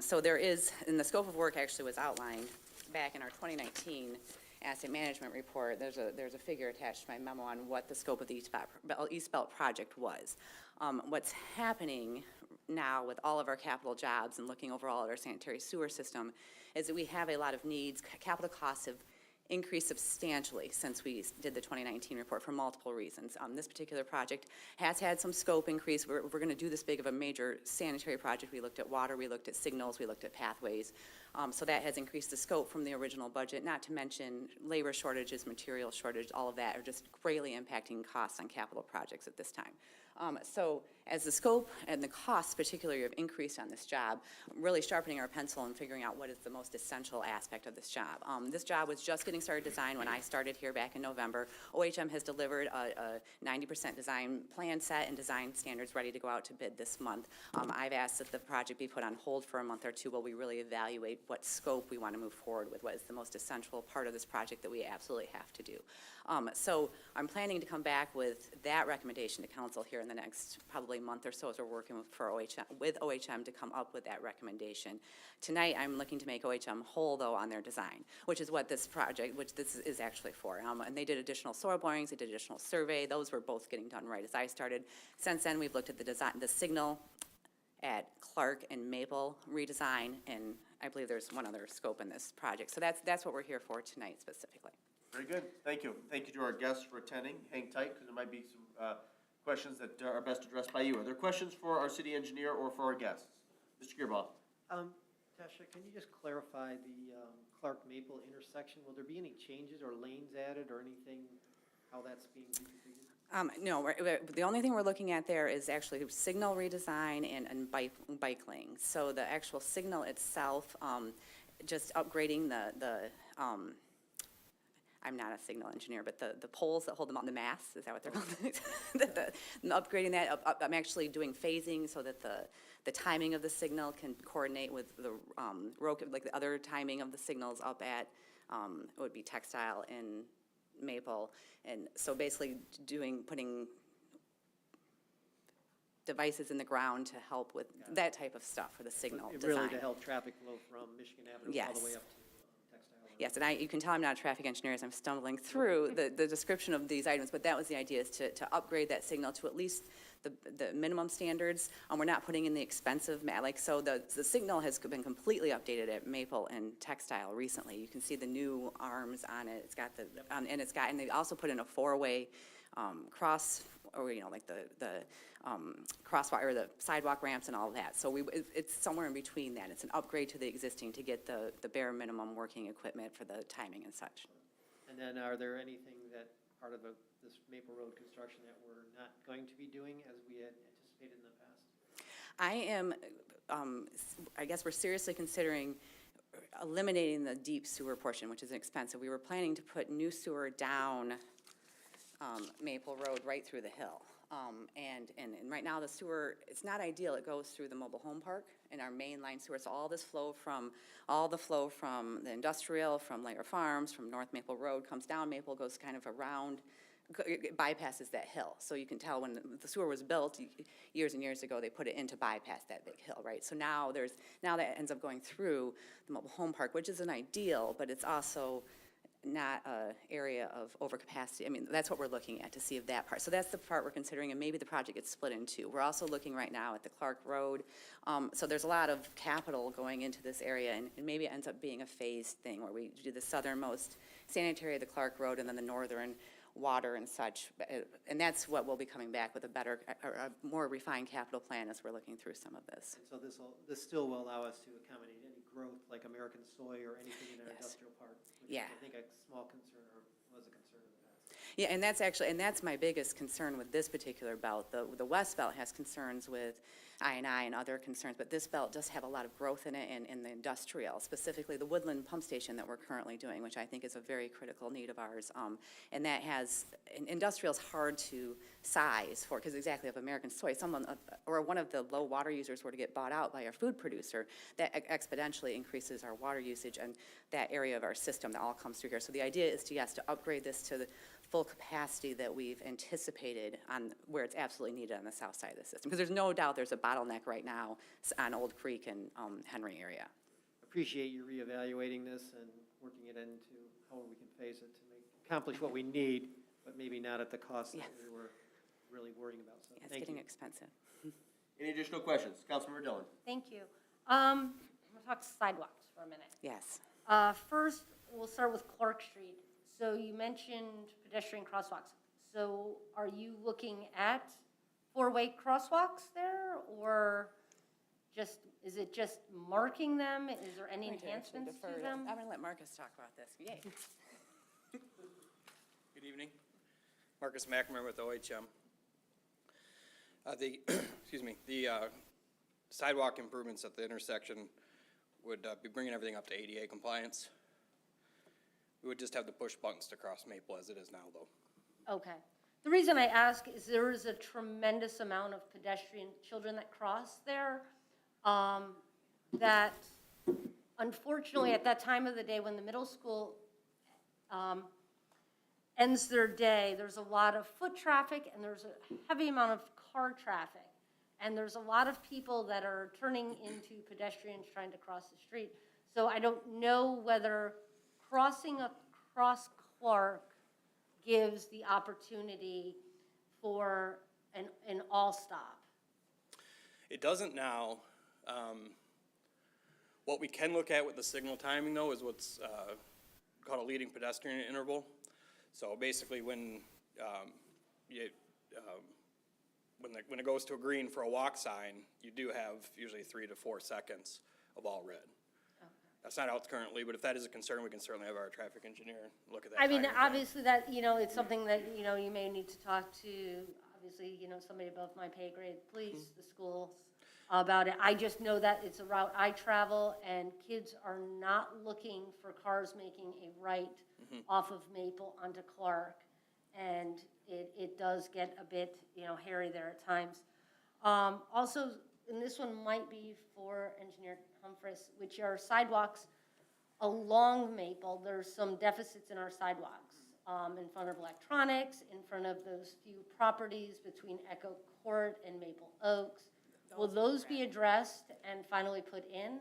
So there is, and the scope of work actually was outlined back in our 2019 asset management report. There's a figure attached to my memo on what the scope of the East Belt project was. What's happening now with all of our capital jobs and looking overall at our sanitary sewer system is that we have a lot of needs. Capital costs have increased substantially since we did the 2019 report for multiple reasons. This particular project has had some scope increase. We're going to do this big of a major sanitary project. We looked at water, we looked at signals, we looked at pathways. So that has increased the scope from the original budget, not to mention labor shortages, material shortage, all of that are just greatly impacting costs on capital projects at this time. So as the scope and the costs particularly have increased on this job, really sharpening our pencil and figuring out what is the most essential aspect of this job. This job was just getting started design when I started here back in November. OHM has delivered a 90% design plan set and design standards ready to go out to bid this month. I've asked that the project be put on hold for a month or two while we really evaluate what scope we want to move forward with, what is the most essential part of this project that we absolutely have to do. So I'm planning to come back with that recommendation to council here in the next probably month or so as we're working with OHM to come up with that recommendation. Tonight, I'm looking to make OHM whole, though, on their design, which is what this project, which this is actually for. And they did additional soil borings, they did additional survey. Those were both getting done right as I started. Since then, we've looked at the design, the signal at Clark and Maple redesign, and I believe there's one other scope in this project. So that's what we're here for tonight specifically. Very good. Thank you. Thank you to our guests for attending. Hang tight because there might be some questions that are best addressed by you. Are there questions for our city engineer or for our guests? Mr. Gearboss? Tasha, can you just clarify the Clark Maple intersection? Will there be any changes or lanes added or anything, how that's being reconfigured? No, the only thing we're looking at there is actually signal redesign and bike lanes. So the actual signal itself, just upgrading the I'm not a signal engineer, but the poles that hold them on, the masts, is that what they're called? Upgrading that, I'm actually doing phasing so that the timing of the signal can coordinate with the like the other timing of the signals up at, it would be Textile in Maple. And so basically putting devices in the ground to help with that type of stuff for the signal design. Really to help traffic flow from Michigan Avenue all the way up to Textile. Yes, and you can tell I'm not a traffic engineer as I'm stumbling through the description of these items, but that was the idea, is to upgrade that signal to at least the minimum standards. We're not putting in the expensive, so the signal has been completely updated at Maple and Textile recently. You can see the new arms on it. It's got and they also put in a four-way like the crosswalk or the sidewalk ramps and all of that. So it's somewhere in between that. It's an upgrade to the existing to get the bare minimum working equipment for the timing and such. And then are there anything that part of this Maple Road construction that we're not going to be doing as we had anticipated in the past? I am, I guess we're seriously considering eliminating the deep sewer portion, which is expensive. We were planning to put new sewer down Maple Road right through the hill. And right now the sewer, it's not ideal. It goes through the mobile home park and our main line sewer. So all the flow from the industrial, from Layer Farms, from North Maple Road comes down Maple, goes kind of around, it bypasses that hill. So you can tell when the sewer was built years and years ago, they put it in to bypass that big hill, right? So now that ends up going through the mobile home park, which isn't ideal, but it's also not an area of overcapacity. I mean, that's what we're looking at to see if that part. So that's the part we're considering, and maybe the project gets split in two. We're also looking right now at the Clark Road. So there's a lot of capital going into this area, and maybe it ends up being a phased thing where we do the southernmost sanitary of the Clark Road and then the northern water and such. And that's what we'll be coming back with a more refined capital plan as we're looking through some of this. And so this still will allow us to accommodate any growth like American soy or anything in our industrial park, which is, I think, a small concern or was a concern in the past. Yeah, and that's my biggest concern with this particular belt. The West Belt has concerns with I&I and other concerns, but this belt does have a lot of growth in it in the industrial, specifically the Woodland pump station that we're currently doing, which I think is a very critical need of ours. And that industrial is hard to size for, because exactly of American soy, someone or one of the low water users were to get bought out by our food producer, that exponentially increases our water usage and that area of our system that all comes through here. So the idea is to upgrade this to the full capacity that we've anticipated on where it's absolutely needed on the south side of the system. Because there's no doubt there's a bottleneck right now on Old Creek and Henry area. Appreciate you reevaluating this and working it into how we can phase it to accomplish what we need, but maybe not at the cost that we were really worrying about. So Yeah, it's getting expensive. Any additional questions? Councilmember Dillon. Thank you. I'm going to talk sidewalks for a minute. Yes. First, we'll start with Clark Street. So you mentioned pedestrian crosswalks. So are you looking at four-way crosswalks there, or is it just marking them? Is there any enhancements to them? I'm going to let Marcus talk about this. Yay. Good evening. Marcus McNamara with OHM. The sidewalk improvements at the intersection would be bringing everything up to ADA compliance. We would just have the push buttons to cross Maple as it is now, though. Okay. The reason I ask is there is a tremendous amount of pedestrian children that cross there that unfortunately at that time of the day when the middle school ends their day, there's a lot of foot traffic and there's a heavy amount of car traffic. And there's a lot of people that are turning into pedestrians trying to cross the street. So I don't know whether crossing across Clark gives the opportunity for an all-stop. It doesn't now. What we can look at with the signal timing, though, is what's called a leading pedestrian interval. So basically when when it goes to a green for a walk sign, you do have usually 3 to 4 seconds of all red. That's not out currently, but if that is a concern, we can certainly have our traffic engineer look at that. I mean, timing. obviously that, it's something that, you may need to talk to, obviously, somebody above my pay grade, police, the schools, about it. I just know that it's a route I travel, and kids are not looking for cars making a right off of Maple onto Clark. And it does get a bit, hairy there at times. Also, and this one might be for Engineer Humphreys, which are sidewalks along Maple. There's some deficits in our sidewalks, in front of electronics, in front of those few properties between Echo Court and Maple Oaks. Will those be addressed and finally put in?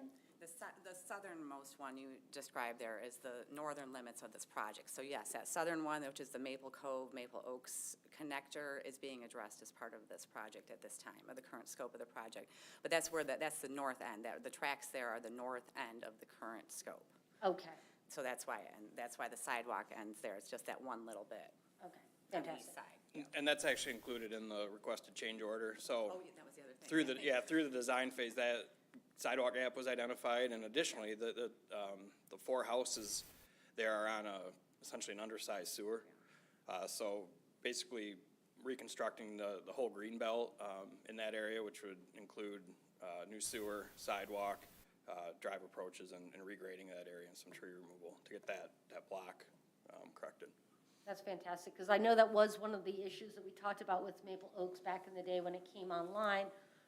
The southernmost one you described there is the northern limits of this project. So yes, that southern one, which is the Maple Cove, Maple Oaks connector, is being addressed as part of this project at this time, or the current scope of the project. But that's the north end. The tracks there are the north end of the current scope. Okay, So that's why the sidewalk ends there. It's just that one little bit okay, on the east fantastic. side. And that's actually included in the requested change order, so. Oh, yeah, that was the other thing. Through the design phase, that sidewalk gap was identified, and additionally, the 4 houses there are on essentially an undersized sewer. So basically reconstructing the whole green belt in that area, which would include new sewer, sidewalk, drive approaches, and regrading that area and some tree removal to get that block corrected. That's fantastic, because I know that was one of the issues that we talked about with Maple Oaks back in the day when it came online,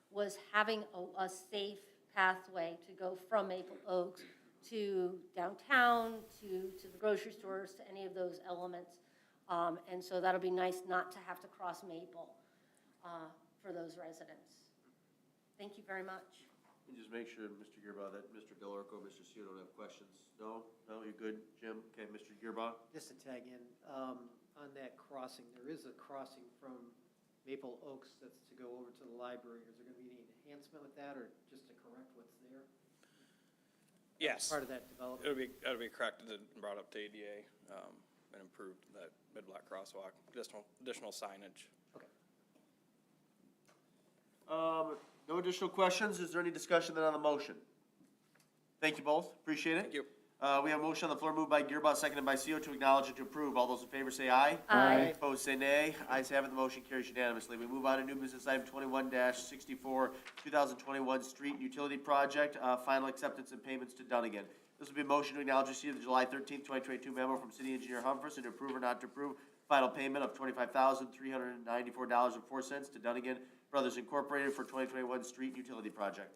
was having a safe pathway to go from Maple Oaks to downtown, to the grocery stores, to any of those elements. And so that'll be nice not to have to cross Maple for those residents. Thank you very much. And just make sure, Mr. Gearbaugh, that Mr. Delorco, Mr. Seo don't have questions. No, you're good, Jim? Okay, Mr. Gearbaugh? Just to tag in, on that crossing, there is a crossing from Maple Oaks that's to go over to the library. Is there going to be any enhancement with that, or just to correct what's there? Yes. Part of that development? It'll be corrected and brought up to ADA and improved, that mid-block crosswalk, additional signage. Okay. No additional questions? Is there any discussion then on the motion? Thank you both, appreciate it. Thank you. We have a motion on the floor moved by Gearbaugh, seconded by Seo to acknowledge and to approve. All those in favor say aye. Aye. Opposed say nay. Ayes have it, the motion carries unanimously. We move on to new business item 21-64, 2021 Street Utility Project, final acceptance and payments to Dunnigan. This will be a motion to acknowledge receipt of the July 13th, 2022 memo from City Engineer Humphreys and to approve or not to approve final payment of $25,394.04 to Dunnigan Brothers Incorporated for 2021 Street Utility Project.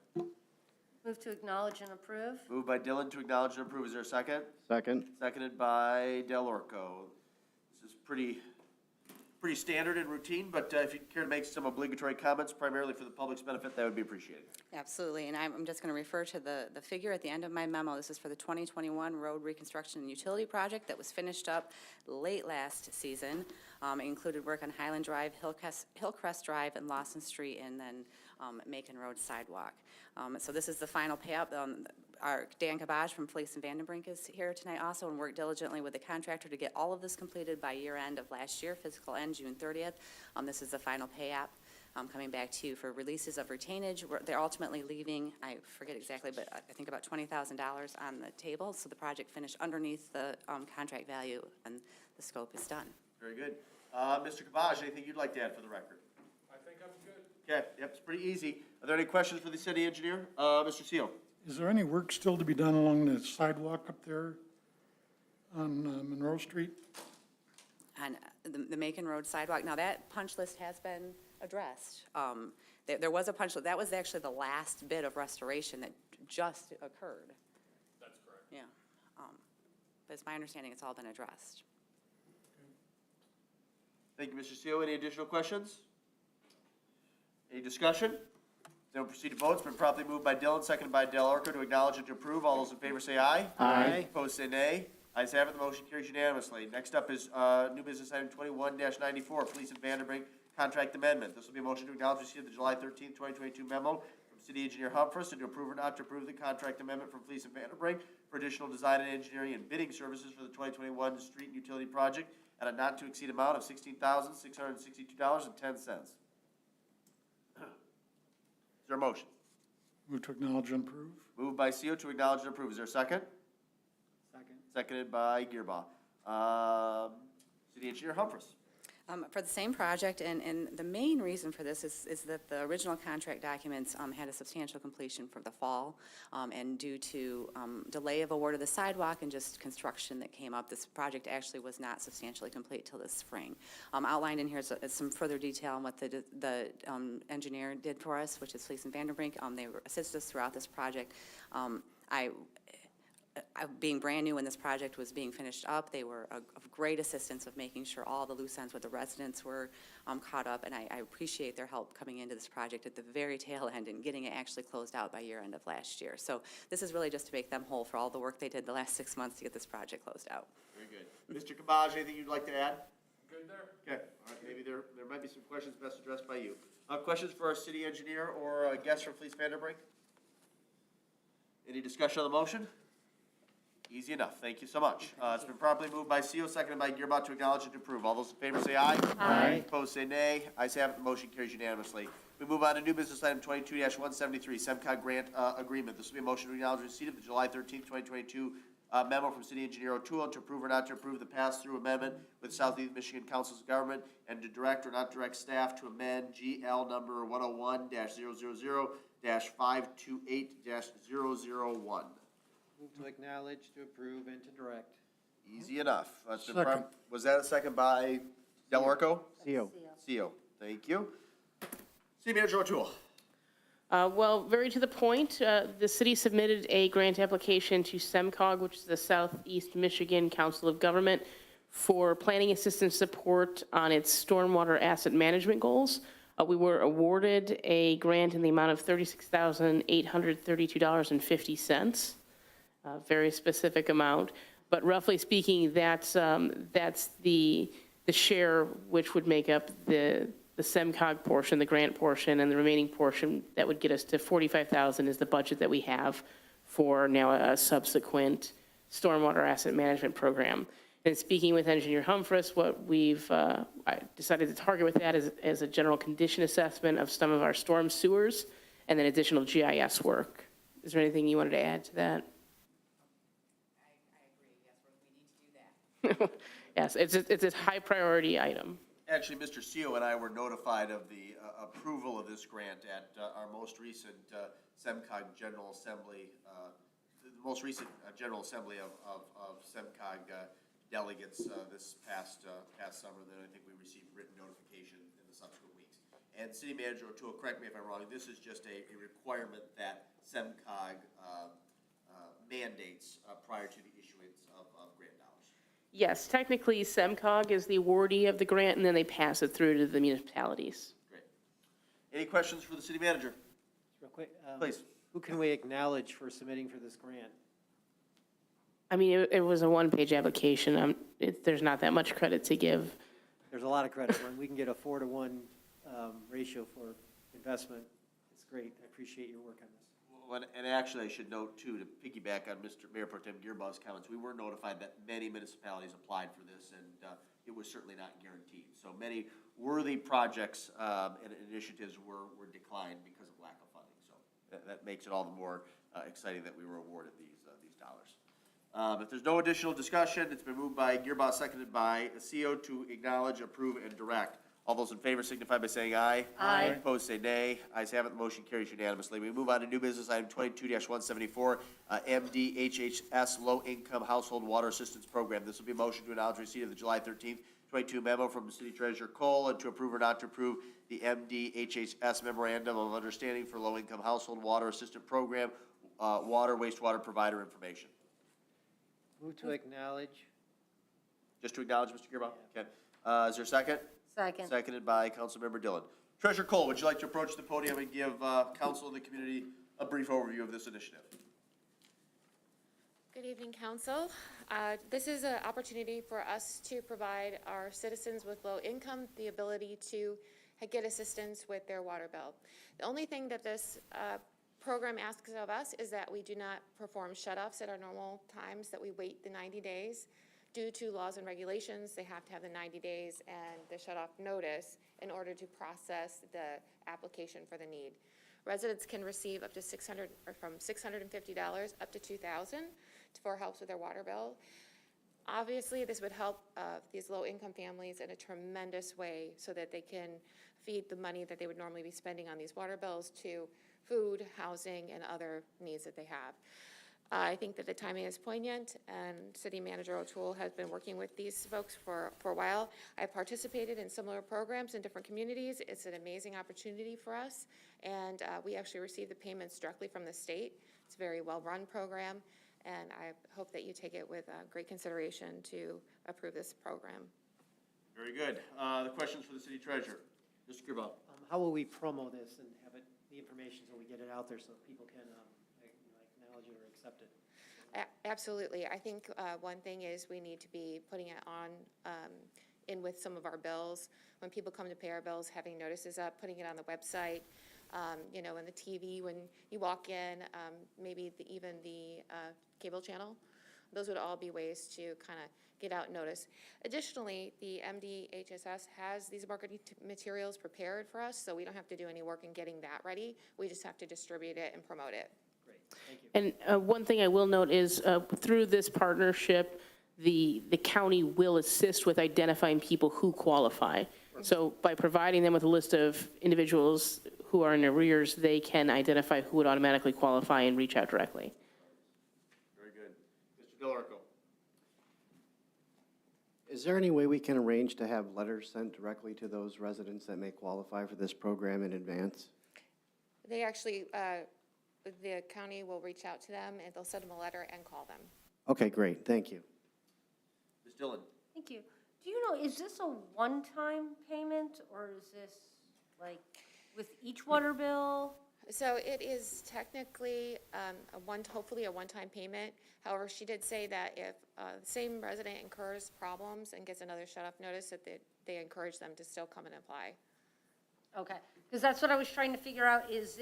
Move to acknowledge and approve. Moved by Dillon to acknowledge and approve. Is there a second? Second. Seconded by Delorco. This is pretty standard and routine, but if you care to make some obligatory comments, primarily for the public's benefit, that would be appreciated. Absolutely, and I'm just going to refer to the figure at the end of my memo. This is for the 2021 road reconstruction and utility project that was finished up late last season. It included work on Highland Drive, Hillcrest Drive, and Lawson Street, and then Macon Road sidewalk. So this is the final pay-up. Our Dan Kabaj from Fleece and Vanderbrink is here tonight also, and worked diligently with the contractor to get all of this completed by year end of last year, fiscal end June 30th. This is the final pay-up. Coming back to you for releases of retainage. They're ultimately leaving, I forget exactly, but I think about $20,000 on the table. So the project finished underneath the contract value, and the scope is done. Very good. Mr. Kabaj, anything you'd like to add for the record? I think I'm good. Okay, yep, it's pretty easy. Are there any questions for the city engineer? Mr. Seal? Is there any work still to be done along the sidewalk up there on Monroe Street? On the Macon Road sidewalk, now that punch list has been addressed. There was a punch list, that was actually the last bit of restoration that just occurred. That's correct. Yeah. But it's my understanding it's all been addressed. Thank you, Mr. Seal. Any additional questions? Any discussion? Then we'll proceed to vote. It's been properly moved by Dillon, seconded by Delorco to acknowledge and to approve. All those in favor say aye. Aye. Opposed say nay. Ayes have it, the motion carries unanimously. Next up is new business item 21-94, Police and Vanderbrink Contract Amendment. This will be a motion to acknowledge receipt of the July 13th, 2022 memo from City Engineer Humphreys and to approve or not to approve the contract amendment from Police and Vanderbrink for additional design and engineering and bidding services for the 2021 Street and Utility Project at a not-to-exceed amount of $16,662.10. there a motion? Move to acknowledge and approve. Moved by CO to acknowledge and approve. Is there a second? Second. Seconded by Gearba. City Engineer Humphries. For the same project, and the main reason for this is that the original contract documents had a substantial completion for the fall, and due to delay of award of the sidewalk and just construction that came up, this project actually was not substantially complete till this spring. Outlined in here is some further detail on what the engineer did for us, which is Fleece and Vanderbrink. They assisted us throughout this project. Being brand new when this project was being finished up, they were of great assistance of making sure all the loose ends with the residents were caught up, and I appreciate their help coming into this project at the very tail end and getting it actually closed out by year end of last year. So this is really just to make them whole for all the work they did the last 6 months to get this project closed out. Very good. Mr. Kabaj, anything you'd like to add? Good there? Okay, all right, maybe there might be some questions best addressed by you. Questions for our city engineer or guests from Fleece Vanderbrink? Any discussion on the motion? Easy enough. Thank you so much. It's been properly moved by CO, seconded by Gearba to acknowledge and to approve. All those in favor say aye. Aye. Opposed say nay. Ayes have it. The motion carries unanimously. We move on to new business item 22-173, SEMCOG grant agreement. This will be a motion to acknowledge receipt of the July 13th, 2022 memo from City Engineer O'Toole to approve or not to approve the pass-through amendment with Southeast Michigan Councils of Government and to direct or not direct staff to amend GL number 101-000-528-001. Move to acknowledge, to approve, and to direct. Easy enough. That's been Second. was that a second by Delorco? CO. CO. Thank you. City Manager O'Toole. Well, very to the point, the city submitted a grant application to SEMCOG, which is the Southeast Michigan Council of Government, for planning assistance support on its stormwater asset management goals. We were awarded a grant in the amount of $36,832.50. Very specific amount, but roughly speaking, that's the share which would make up the SEMCOG portion, the grant portion, and the remaining portion that would get us to $45,000 is the budget that we have for now a subsequent stormwater asset management program. And speaking with Engineer Humphries, what we've decided to target with that is a general condition assessment of some of our storm sewers and then additional GIS work. Is there anything you wanted to add to that? Yes, it's a high priority item. Actually, Mr. CO and I were notified of the approval of this grant at our most recent SEMCOG General Assembly, the most recent General Assembly of SEMCOG delegates this past summer. Then I think we received written notification in the subsequent weeks. And City Manager O'Toole, correct me if I'm wrong, this is just a requirement that SEMCOG mandates prior to the issuance of grant dollars. Yes, technically SEMCOG is the awardee of the grant, and then they pass it through to the municipalities. Great. Any questions for the city manager? Real quick. Please. Who can we acknowledge for submitting for this grant? I mean, it was a one-page application. There's not that much credit to give. There's a lot of credit. When we can get a 4-to-1 ratio for investment, it's great. I appreciate your work on this. Well, and actually, I should note, too, to piggyback on Mr. Mayor Pro Tem Gearbaugh's comments, we were notified that many municipalities applied for this, and it was certainly not guaranteed. So many worthy projects and initiatives were declined because of lack of funding. So that makes it all the more exciting that we were awarded these dollars. If there's no additional discussion, it's been moved by Gearbaugh, seconded by CO to acknowledge, approve, and direct. All those in favor signify by saying aye. Aye. Opposed, say nay. Ayes have it, the motion carries unanimously. We move on to new business item 22-174, MDHHS Low Income Household Water Assistance Program. This will be a motion to acknowledge receipt of the July 13th, 22 memo from the City Treasurer Cole and to approve or not to approve the MDHHS Memorandum of Understanding for Low Income Household Water Assistance Program, water, wastewater provider information. Move to acknowledge. Just to acknowledge, Mr. Gearbaugh? Okay. Is there a second? Second. Seconded by Councilmember Dillon. Treasurer Cole, would you like to approach the podium and give council and the community a brief overview of this initiative? Good evening, Council. This is an opportunity for us to provide our citizens with low income the ability to get assistance with their water bill. The only thing that this program asks of us is that we do not perform shutoffs at our normal times, that we wait the 90 days. Due to laws and regulations, they have to have the 90 days and the shutoff notice in order to process the application for the need. Residents can receive up to from $650 up to $2,000 for helps with their water bill. Obviously, this would help these low-income families in a tremendous way so that they can feed the money that they would normally be spending on these water bills to food, housing, and other needs that they have. I think that the timing is poignant, and City Manager O'Toole has been working with these folks for a while. I participated in similar programs in different communities. It's an amazing opportunity for us, and we actually receive the payments directly from the state. It's a very well-run program, and I hope that you take it with great consideration to approve this program. Very good. The questions for the city treasurer. Mr. Gearba. How will we promo this and have it, the information so we get it out there so people can acknowledge it or accept it? Absolutely. I think one thing is we need to be putting it on in with some of our bills. When people come to pay our bills, having notices up, putting it on the website, in the TV when you walk in, maybe even the cable channel. Those would all be ways to kind of get out notice. Additionally, the MDHSS has these marketing materials prepared for us, so we don't have to do any work in getting that ready. We just have to distribute it and promote it. And one thing I will note is through this partnership, the county will assist with identifying people who qualify. So by providing them with a list of individuals who are in arrears, they can identify who would automatically qualify and reach out directly. Very good. Mr. Delarico. Is there any way we can arrange to have letters sent directly to those residents that may qualify for this program in advance? They actually, the county will reach out to them, and they'll send them a letter and call them. Okay, great, thank you. Ms. Dillon. Thank you. Do you know, is this a one-time payment, or is this like with each water bill? So it is technically hopefully a one-time payment. However, she did say that if the same resident incurs problems and gets another shut-off notice, that they encourage them to still come and apply. Okay, because that's what I was trying to figure out, is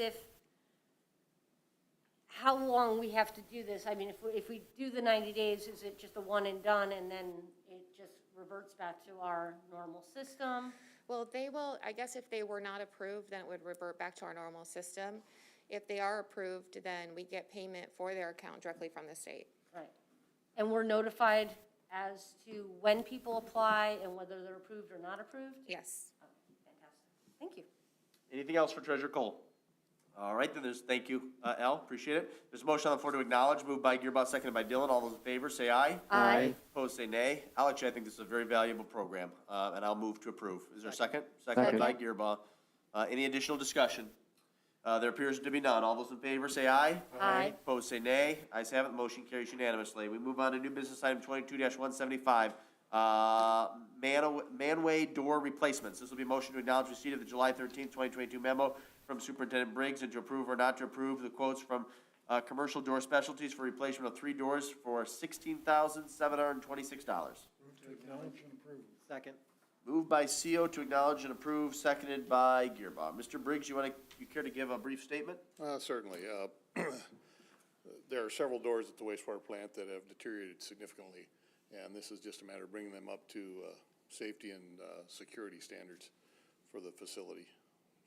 how long we have to do this. I mean, if we do the 90 days, is it just a one and done, and then it just reverts back to our normal system? Well, they will, I guess if they were not approved, then it would revert back to our normal system. If they are approved, then we get payment for their account directly from the state. Right. And we're notified as to when people apply and whether they're approved or not approved? Yes. Okay, fantastic. Thank you. Anything else for Treasurer Cole? All right, then thank you, Al, appreciate it. There's a motion on the floor to acknowledge, moved by Gearbox, seconded by Dillon. All those in favor, say aye. Aye. Opposed, say nay. Actually, I think this is a very valuable program, and I'll move to approve. Is there a second? Second. By Gearbox. Any additional discussion? There appears to be none. All those in favor, say aye. Aye. Opposed, say nay. Ayes have it, the motion carries unanimously. We move on to new business item 22-175, manway door replacements. This will be a motion to acknowledge receipt of the July 13th, 2022 memo from Superintendent Briggs, and to approve or not to approve the quotes from Commercial Door Specialties for replacement of 3 doors for $16,726. Second. Moved by CO to acknowledge and approve, seconded by Gearbox. Mr. Briggs, you care to give a brief statement? Certainly. There are several doors at the wastewater plant that have deteriorated significantly, and this is just a matter of bringing them up to safety and security standards for the facility.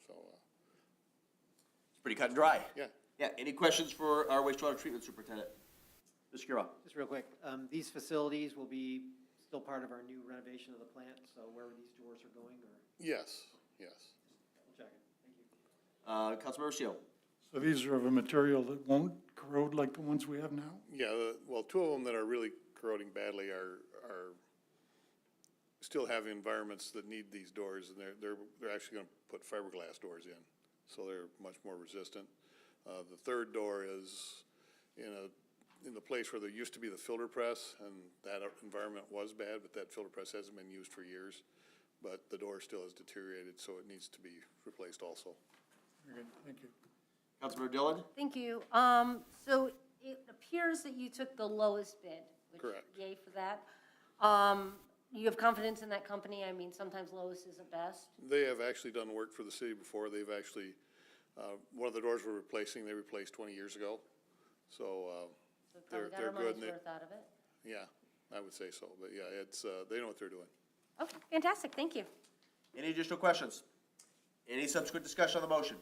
So, It's pretty cut and dry. yeah. Yeah, any questions for our wastewater treatment superintendent? Mr. Gearbox. Just real quick, these facilities will be still part of our new renovation of the plant, so where these doors are going, or Yes, yes. double checking. Thank you. Councilmember Seal. So these are of a material that won't corrode like the ones we have now? Yeah, well, 2 of them that are really corroding badly are still have environments that need these doors, and they're actually going to put fiberglass doors in, so they're much more resistant. The third door is in the place where there used to be the filter press, and that environment was bad, but that filter press hasn't been used for years. But the door still has deteriorated, so it needs to be replaced also. Very good, thank you. Councilmember Dillon. Thank you. So it appears that you took the lowest bid. Correct. Yay for that. You have confidence in that company? I mean, sometimes lowest is the best. They have actually done work for the city before. They've actually, one of the doors we're replacing, they replaced 20 years ago. So So they're probably got our good. money's worth out of it. Yeah, I would say so. But yeah, it's they know what they're doing. Okay, fantastic. Thank you. Any additional questions? Any subsequent discussion on the motion?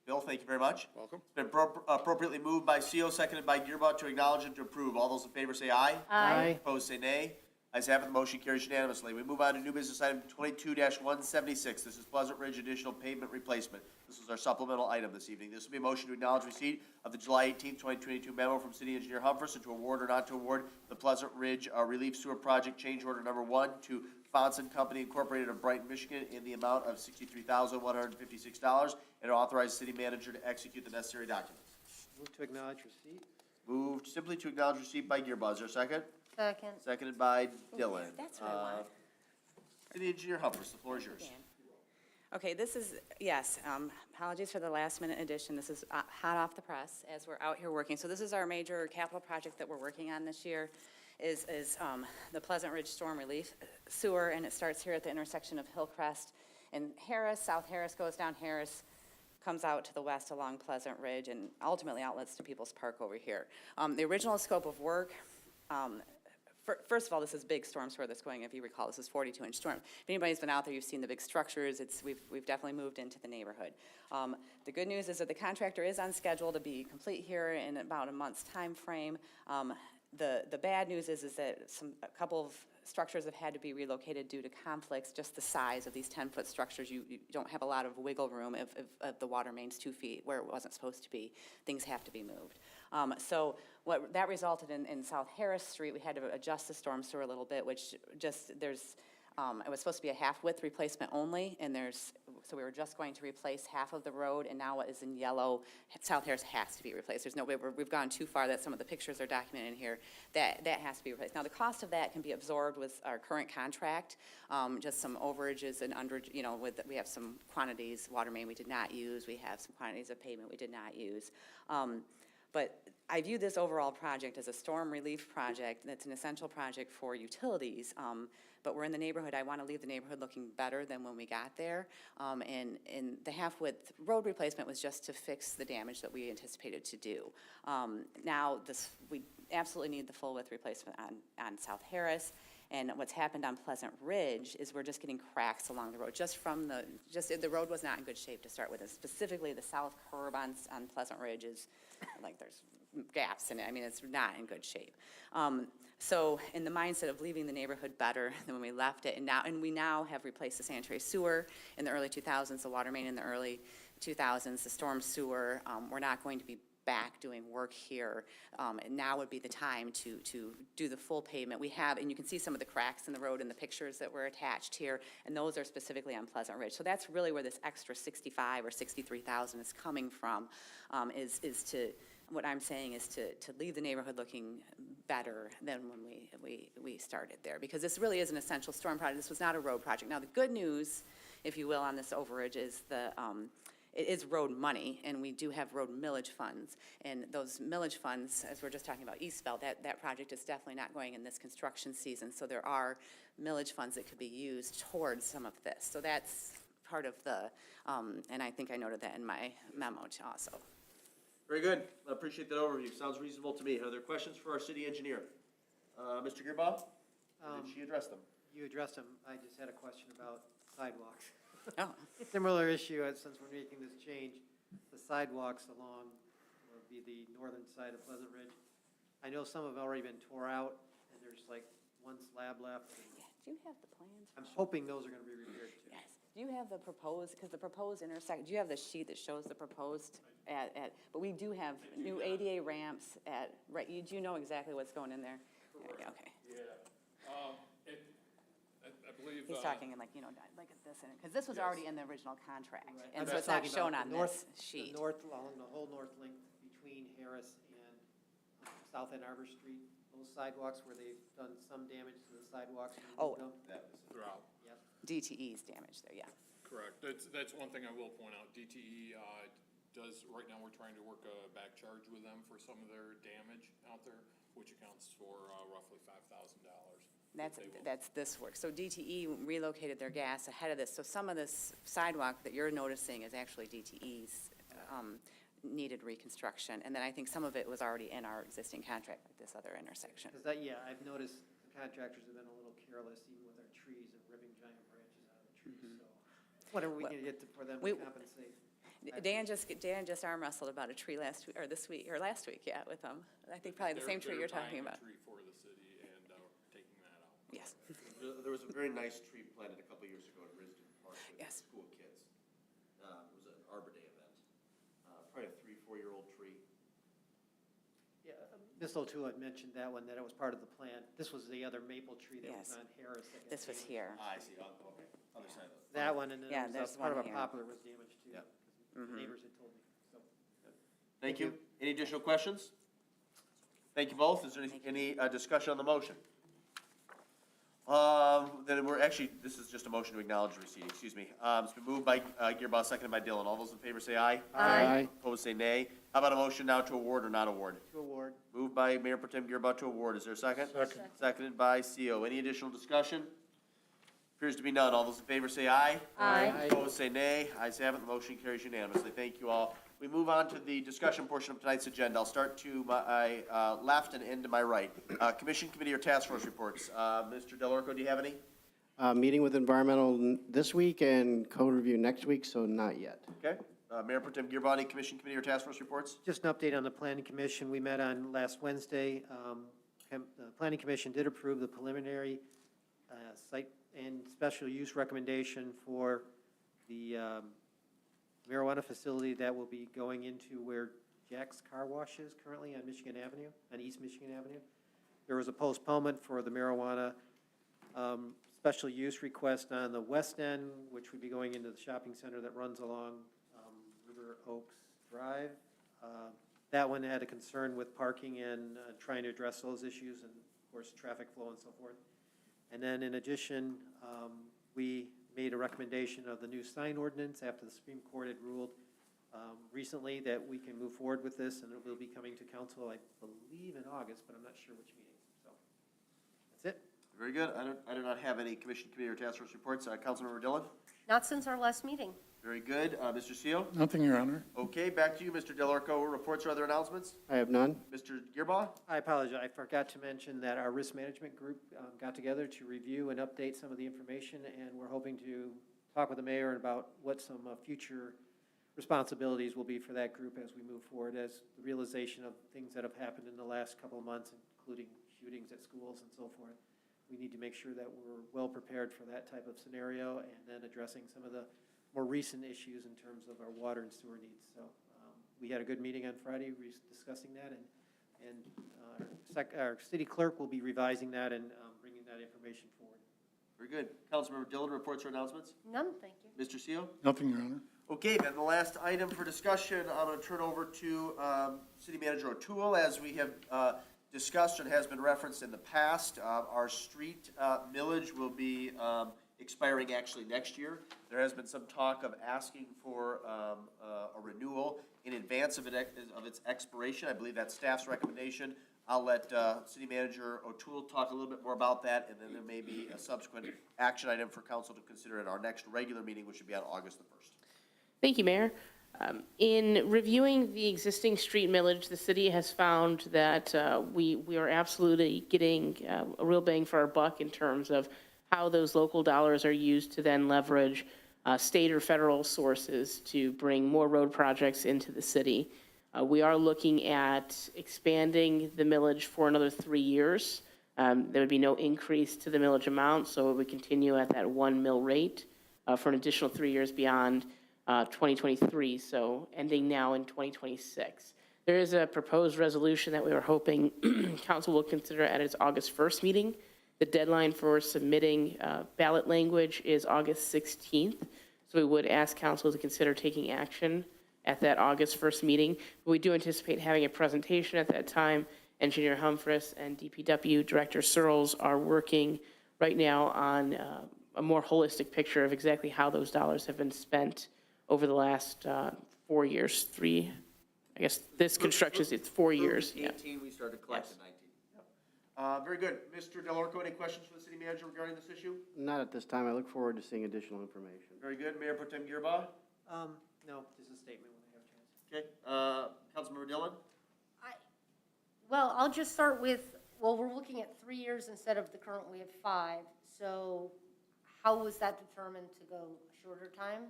Bill, thank you very much. Welcome. It's been appropriately moved by CO, seconded by Gearba to acknowledge and to approve. All those in favor say aye. Aye. Opposed, say nay. Ayes have it, the motion carries unanimously. We move on to new business item 22-176. This is Pleasant Ridge additional pavement replacement. This is our supplemental item this evening. This will be a motion to acknowledge receipt of the July 18th, 2022 memo from City Engineer Humphreys and to award or not to award the Pleasant Ridge Relief Sewer Project Change Order Number 1 to Fonson Company Incorporated of Brighton, Michigan, in the amount of $63,156, and to authorize the city manager to execute the necessary documents. Move to acknowledge receipt. Moved simply to acknowledge receipt by Gearba. Is there a second? Second. Seconded by Dylan. That's what I want. City Engineer Humphreys, the floor is yours. Okay, this is, yes, apologies for the last-minute addition. This is hot off the press as we're out here working. So this is our major capital project that we're working on this year, is the Pleasant Ridge Storm Relief Sewer, and it starts here at the intersection of Hillcrest and Harris. South Harris goes down Harris, comes out to the west along Pleasant Ridge, and ultimately outlets to People's Park over here. The original scope of work, first of all, this is big storm sewer that's going, if you recall, this is 42-inch storm. If anybody's been out there, you've seen the big structures. We've definitely moved into the neighborhood. The good news is that the contractor is on schedule to be complete here in about a month's time frame. The bad news is that a couple of structures have had to be relocated due to conflicts, just the size of these 10-foot structures. You don't have a lot of wiggle room if the water main's 2 feet where it wasn't supposed to be. Things have to be moved. So what that resulted in South Harris Street, we had to adjust the storm sewer a little bit, which just, it was supposed to be a half-width replacement only, and so we were just going to replace half of the road, and now what is in yellow, South Harris has to be replaced. There's no way, we've gone too far that some of the pictures are documented in here, that has to be replaced. Now, the cost of that can be absorbed with our current contract, just some overages and we have some quantities, water main we did not use, we have some quantities of pavement we did not use. But I view this overall project as a storm relief project that's an essential project for utilities. But we're in the neighborhood. I want to leave the neighborhood looking better than when we got there. And the half-width road replacement was just to fix the damage that we anticipated to do. Now, we absolutely need the full-width replacement on South Harris. And what's happened on Pleasant Ridge is we're just getting cracks along the road. The road was not in good shape to start with. And specifically, the south curb on Pleasant Ridge is like there's gaps in it. I mean, it's not in good shape. So in the mindset of leaving the neighborhood better than when we left it, and we now have replaced the sanitary sewer in the early 2000s, the water main in the early 2000s, the storm sewer. We're not going to be back doing work here. And now would be the time to do the full pavement. We have, and you can see some of the cracks in the road in the pictures that were attached here, and those are specifically on Pleasant Ridge. So that's really where this extra 65 or 63,000 is coming from, what I'm saying is to leave the neighborhood looking better than when we started there, because this really is an essential storm project. This was not a road project. Now, the good news, if you will, on this overage is it is road money, and we do have road millage funds. And those millage funds, as we're just talking about Eastville, that project is definitely not going in this construction season. So there are millage funds that could be used towards some of this. So that's part of and I think I noted that in my memo also. Very good. I appreciate that overview. Sounds reasonable to me. Are there questions for our city engineer? Mr. Gearba? Did she address them? You addressed them. I just had a question about sidewalks. Oh. Similar issue, since we're making this change, the sidewalks along, will be the northern side of Pleasant Ridge. I know some have already been tore out, and there's like one slab left. Do you have the plans? I'm hoping those are going to be repaired too. Yes. Do you have the proposed, because the proposed intersection, do you have the sheet that shows the proposed but we do have new ADA ramps right, do you know exactly what's going in there? Okay. Yeah. I believe. He's talking in like at this, because this was already in the original contract, Right. and I'm so it's not talking shown about on the this sheet. Along the whole north length between Harris and South Ann Arbor Street, those sidewalks where they've done some damage to the sidewalks. Oh. That was Throughout. Yep. DTE's damage there, yeah. Correct. That's one thing I will point out. DTE right now we're trying to work a back charge with them for some of their damage out there, which accounts for roughly $5,000. That's this work. So DTE relocated their gas ahead of this. So some of this sidewalk that you're noticing is actually DTE's needed reconstruction. And then I think some of it was already in our existing contract, like this other intersection. Because I've noticed the contractors have been a little careless even with our trees and ripping giant branches out of the trees. So whatever we can get for them to compensate. Dan just arm wrestled about a tree last week, or this week, or last week, yeah, with them. I think probably the same tree you're talking about. They're buying a tree for the city and taking that out. Yes, There was a very nice tree planted a couple years ago at Risden Park with Yes. school kids. It was an Arbor Day event. Probably a 3-4-year-old tree. Yeah, Ms. O'Toole had mentioned that one, that it was part of the plan. This was the other maple tree that was Yes. on Harris. that got this was damaged. here. I see, okay, other side of it. That one, and then Yeah, it there's was part of one a here. poplar was damaged too. Yeah. The neighbors had told me, so. Thank you. Any additional questions? Thank you both. Is there any discussion on the motion? Then we're actually, this is just a motion to acknowledge receipt, excuse me. It's been moved by Gearboss, seconded by Dillon. All those in favor say aye. Aye. Opposed say nay. How about a motion now to award or not award? To award. Moved by Mayor Pro Tem Gearboss to award. Is there a second? Second. Seconded by CO. Any additional discussion? Appears to be none. All those in favor say aye. Aye. Opposed say nay. Ayes have it. The motion carries unanimously. Thank you all. We move on to the discussion portion of tonight's agenda. I'll start to my left and end to my right. Commission, committee, or task force reports. Mr. Delorco, do you have any? Meeting with environmental this week and code review next week, so not yet. Okay. Mayor Pro Tem Gearboss, commission, committee, or task force reports? Just an update on the planning commission. We met on last Wednesday. The planning commission did approve the preliminary site and special use recommendation for the marijuana facility that will be going into where Jack's Car Wash is currently on Michigan Avenue, on East Michigan Avenue. There was a postponement for the marijuana special use request on the west end, which would be going into the shopping center that runs along River Oaks Drive. That one had a concern with parking and trying to address those issues and, of course, traffic flow and so forth. And then in addition, we made a recommendation of the new sign ordinance after the Supreme Court had ruled recently that we can move forward with this, and it will be coming to council, I believe, in August, but I'm not sure which meeting. So that's it. Very good. I do not have any commission, committee, or task force reports. Councilmember Dillon? Not since our last meeting. Very good. Mr. Seal? Nothing, Your Honor. Okay, back to you, Mr. Delorco. Reports or other announcements? I have none. Mr. Gearbaugh? I apologize. I forgot to mention that our risk management group got together to review and update some of the information, and we're hoping to talk with the mayor about what some future responsibilities will be for that group as we move forward, as the realization of things that have happened in the last couple of months, including shootings at schools and so forth. We need to make sure that we're well prepared for that type of scenario, and then addressing some of the more recent issues in terms of our water and sewer needs. So we had a good meeting on Friday discussing that, and our city clerk will be revising that and bringing that information forward. Very good. Councilmember Dillon, reports or announcements? None, thank you. Mr. Seal? Nothing, Your Honor. Okay, then the last item for discussion, I'm going to turn over to City Manager O'Toole. As we have discussed and has been referenced in the past, our street millage will be expiring actually next year. There has been some talk of asking for a renewal in advance of its expiration. I believe that's staff's recommendation. I'll let City Manager O'Toole talk a little bit more about that, and then there may be a subsequent action item for council to consider at our next regular meeting, which should be on August the 1st. Thank you, Mayor. In reviewing the existing street millage, the city has found that we are absolutely getting a real bang for our buck in terms of how those local dollars are used to then leverage state or federal sources to bring more road projects into the city. We are looking at expanding the millage for another 3 years. There would be no increase to the millage amount, so it would continue at that 1 mill rate for an additional 3 years beyond 2023, so ending now in 2026. There is a proposed resolution that we are hoping council will consider at its August 1st meeting. The deadline for submitting ballot language is August 16th, so we would ask council to consider taking action at that August 1st meeting. But we do anticipate having a presentation at that time. Engineer Humphreys and DPW Director Searles are working right now on a more holistic picture of exactly how those dollars have been spent over the last 4 years, I guess this construction, it's 4 years. 18, we started collecting 19. Very good. Mr. Delorco, any questions for the city manager regarding this issue? Not at this time. I look forward to seeing additional information. Very good. Mayor Pro Tem Gearbaugh? No, just a statement when I have a chance. Okay. Councilmember Dillon? Well, I'll just start with, well, we're looking at 3 years instead of the current, we have 5. So how was that determined to go a shorter time?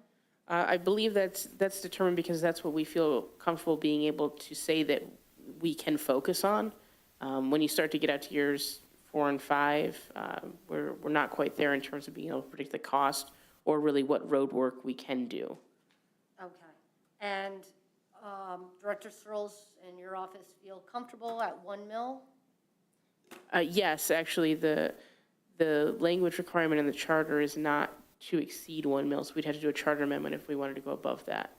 I believe that's determined because that's what we feel comfortable being able to say that we can focus on. When you start to get out to years 4 and 5, we're not quite there in terms of being able to predict the cost or really what road work we can do. Okay. And Director Searles and your office feel comfortable at 1 mil? Yes, actually, the language requirement in the charter is not to exceed 1 mil, so we'd have to do a charter amendment if we wanted to go above that.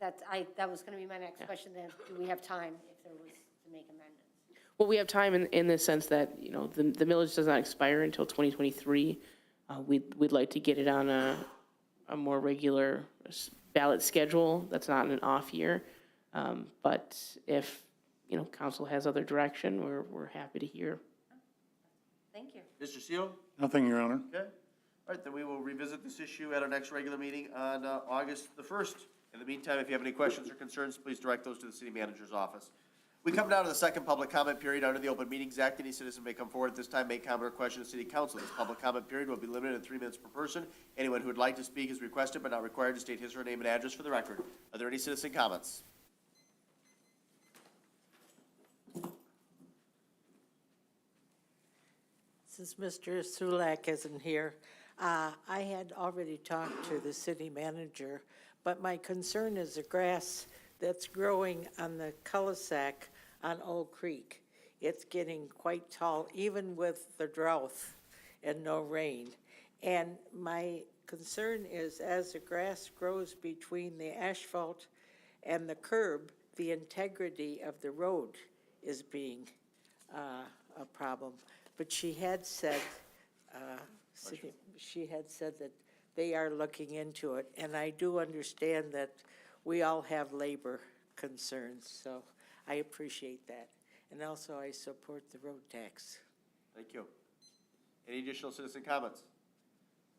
That was going to be my next question then. Do we have time if there was to make amendments? Well, we have time in the sense that, you know, the millage does not expire until 2023. We'd like to get it on a more regular ballot schedule that's not in an off year. But if, you know, council has other direction, we're happy to hear. Thank you. Mr. Seal? Nothing, Your Honor. Okay. All right, then we will revisit this issue at our next regular meeting on August the 1st. In the meantime, if you have any questions or concerns, please direct those to the city manager's office. We come down to the second public comment period under the Open Meetings Act. Any citizen may come forward at this time, make comment or question to city council. This public comment period will be limited to 3 minutes per person. Anyone who would like to speak is requested but not required to state his or her name and address for the record. Are there any citizen comments? Since Mr. Sulak isn't here, I had already talked to the city manager, but my concern is the grass that's growing on the cul-de-sac on Old Creek. It's getting quite tall, even with the drought and no rain. And my concern is as the grass grows between the asphalt and the curb, the integrity of the road is being a problem. But she had said, that they are looking into it, and I do understand that we all have labor concerns, so I appreciate that. And also, I support the road tax. Thank you. Any additional citizen comments?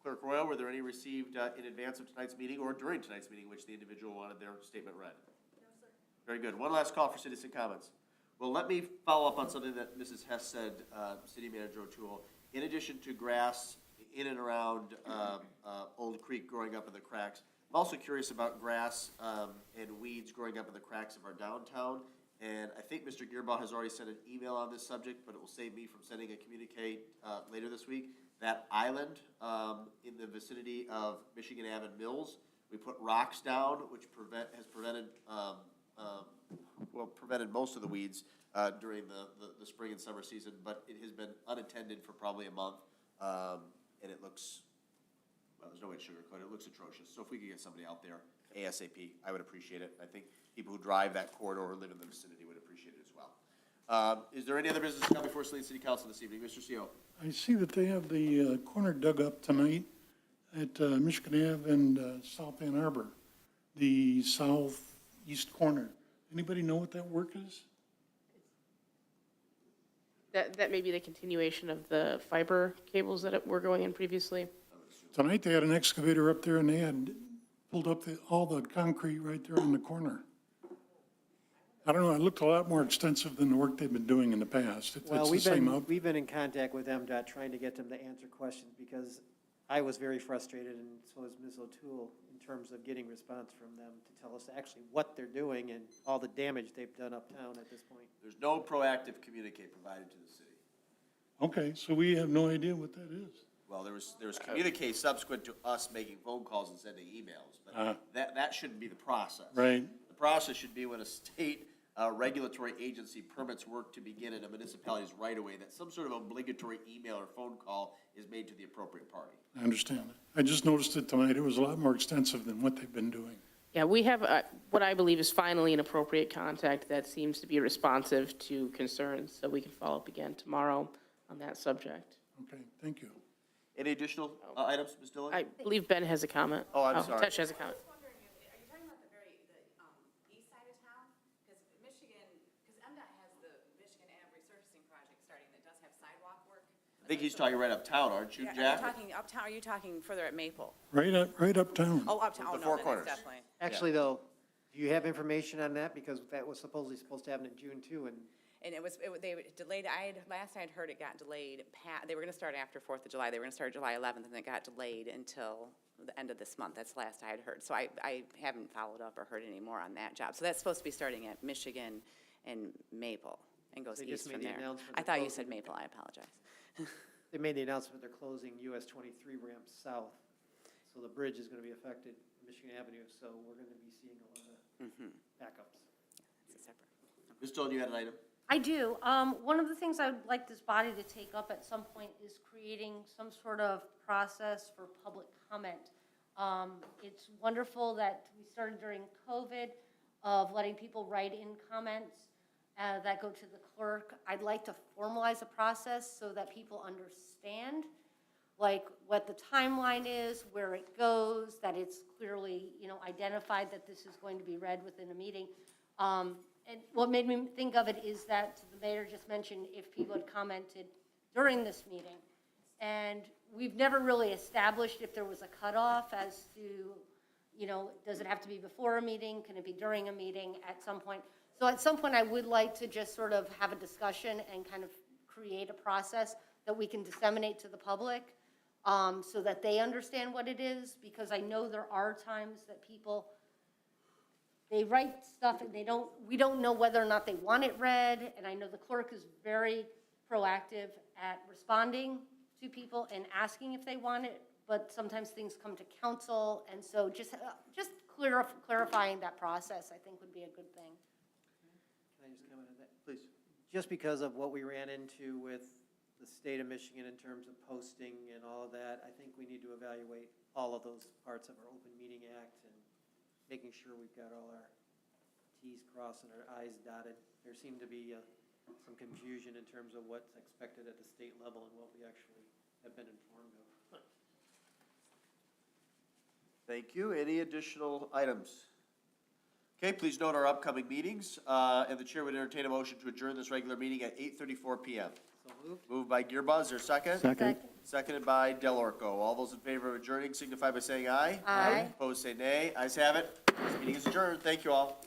Clerk Royal, were there any received in advance of tonight's meeting or during tonight's meeting which the individual wanted their statement read? No, sir. Very good. One last call for citizen comments. Well, let me follow up on something that Mrs. Hess said, City Manager O'Toole. In addition to grass in and around Old Creek growing up in the cracks, I'm also curious about grass and weeds growing up in the cracks of our downtown. And I think Mr. Gearbaugh has already sent an email on this subject, but it will save me from sending a communique later this week. That island in the vicinity of Michigan Ave and Mills, we put rocks down, which has prevented most of the weeds during the spring and summer season, but it has been unattended for probably a month, and it looks, well, there's no way to sugarcoat it. It looks atrocious. So if we could get somebody out there ASAP, I would appreciate it. I think people who drive that corridor or live in the vicinity would appreciate it as well. Is there any other business to come before Saline City Council this evening? Mr. CO. I see that they have the corner dug up tonight at Michigan Ave and South Ann Arbor, the southeast corner. Anybody know what that work is? That may be the continuation of the fiber cables that were going in previously. Tonight they had an excavator up there and they had pulled up all the concrete right there on the corner. I don't know, it looked a lot more extensive than the work they've been doing in the past. It's Well, the we've same out. been in contact with MDOT trying to get them to answer questions because I was very frustrated and so was Ms. O'Toole in terms of getting response from them to tell us actually what they're doing and all the damage they've done uptown at this point. There's no proactive communique provided to the city. Okay, so we have no idea what that is. Well, there was communique subsequent to us making phone calls and sending emails, but that shouldn't be the process. Right. The process should be when a state regulatory agency permits work to begin in a municipality's right of way, that some sort of obligatory email or phone call is made to the appropriate party. I understand it. I just noticed it tonight. It was a lot more extensive than what they've been doing. Yeah, we have what I believe is finally an appropriate contact that seems to be responsive to concerns, so we can follow up again tomorrow on that subject. Okay, thank you. Any additional items, Ms. Dillon? I believe Ben has a comment. Oh, I'm sorry. Tesh has a comment. Are you talking about the east side of town? Because MDOT has the Michigan Ave resurfacing project starting that does have sidewalk work. I think he's talking right uptown, aren't you, Yeah, Jack? are you talking uptown, or are you talking further at Maple? Right uptown. Oh, uptown, oh, The no, Four then Corners. it's definitely. Actually, though, do you have information on that? Because that was supposed to happen in June too, and And they delayed, last I had heard it got delayed, they were gonna start after 4th of July, they were gonna start July 11th, and it got delayed until the end of this month, that's the last I had heard. So I haven't followed up or heard any more on that job. So that's supposed to be starting at Michigan and Maple, and goes They just east from made the there. announcement I they're thought you said closing- Maple, I apologize. They made the announcement they're closing US 23 ramp south, so the bridge is going to be affected, Michigan Avenue, so we're going to be seeing a lot of backups. It's a separate. Ms. Stone, you had an item? I do. One of the things I would like this body to take up at some point is creating some sort of process for public comment. It's wonderful that we started during COVID of letting people write in comments that go to the clerk. I'd like to formalize a process so that people understand, like, what the timeline is, where it goes, that it's clearly, identified that this is going to be read within a meeting. And what made me think of it is that the mayor just mentioned if people had commented during this meeting. And we've never really established if there was a cutoff as to, does it have to be before a meeting? Can it be during a meeting at some point? So at some point, I would like to just sort of have a discussion and kind of create a process that we can disseminate to the public so that they understand what it is, because I know there are times that people, they write stuff and we don't know whether or not they want it read, and I know the clerk is very proactive at responding to people and asking if they want it, but sometimes things come to council, and so just clarifying that process, I think, would be a good thing. Can I just comment on that? Please. Just because of what we ran into with the state of Michigan in terms of posting and all of that, I think we need to evaluate all of those parts of our Open Meeting Act and making sure we've got all our Ts crossed and our Is dotted. There seemed to be some confusion in terms of what's expected at the state level and what we actually have been informed of. Thank you. Any additional items? Okay, please note our upcoming meetings, and the chair would entertain a motion to adjourn this regular meeting at 8:34 PM. So moved. Moved by Gearba, or second? Second. Seconded by Delorco. All those in favor of adjourning signify by saying aye. Aye. Opposed, say nay. Ayes have it. This meeting is adjourned. Thank you all.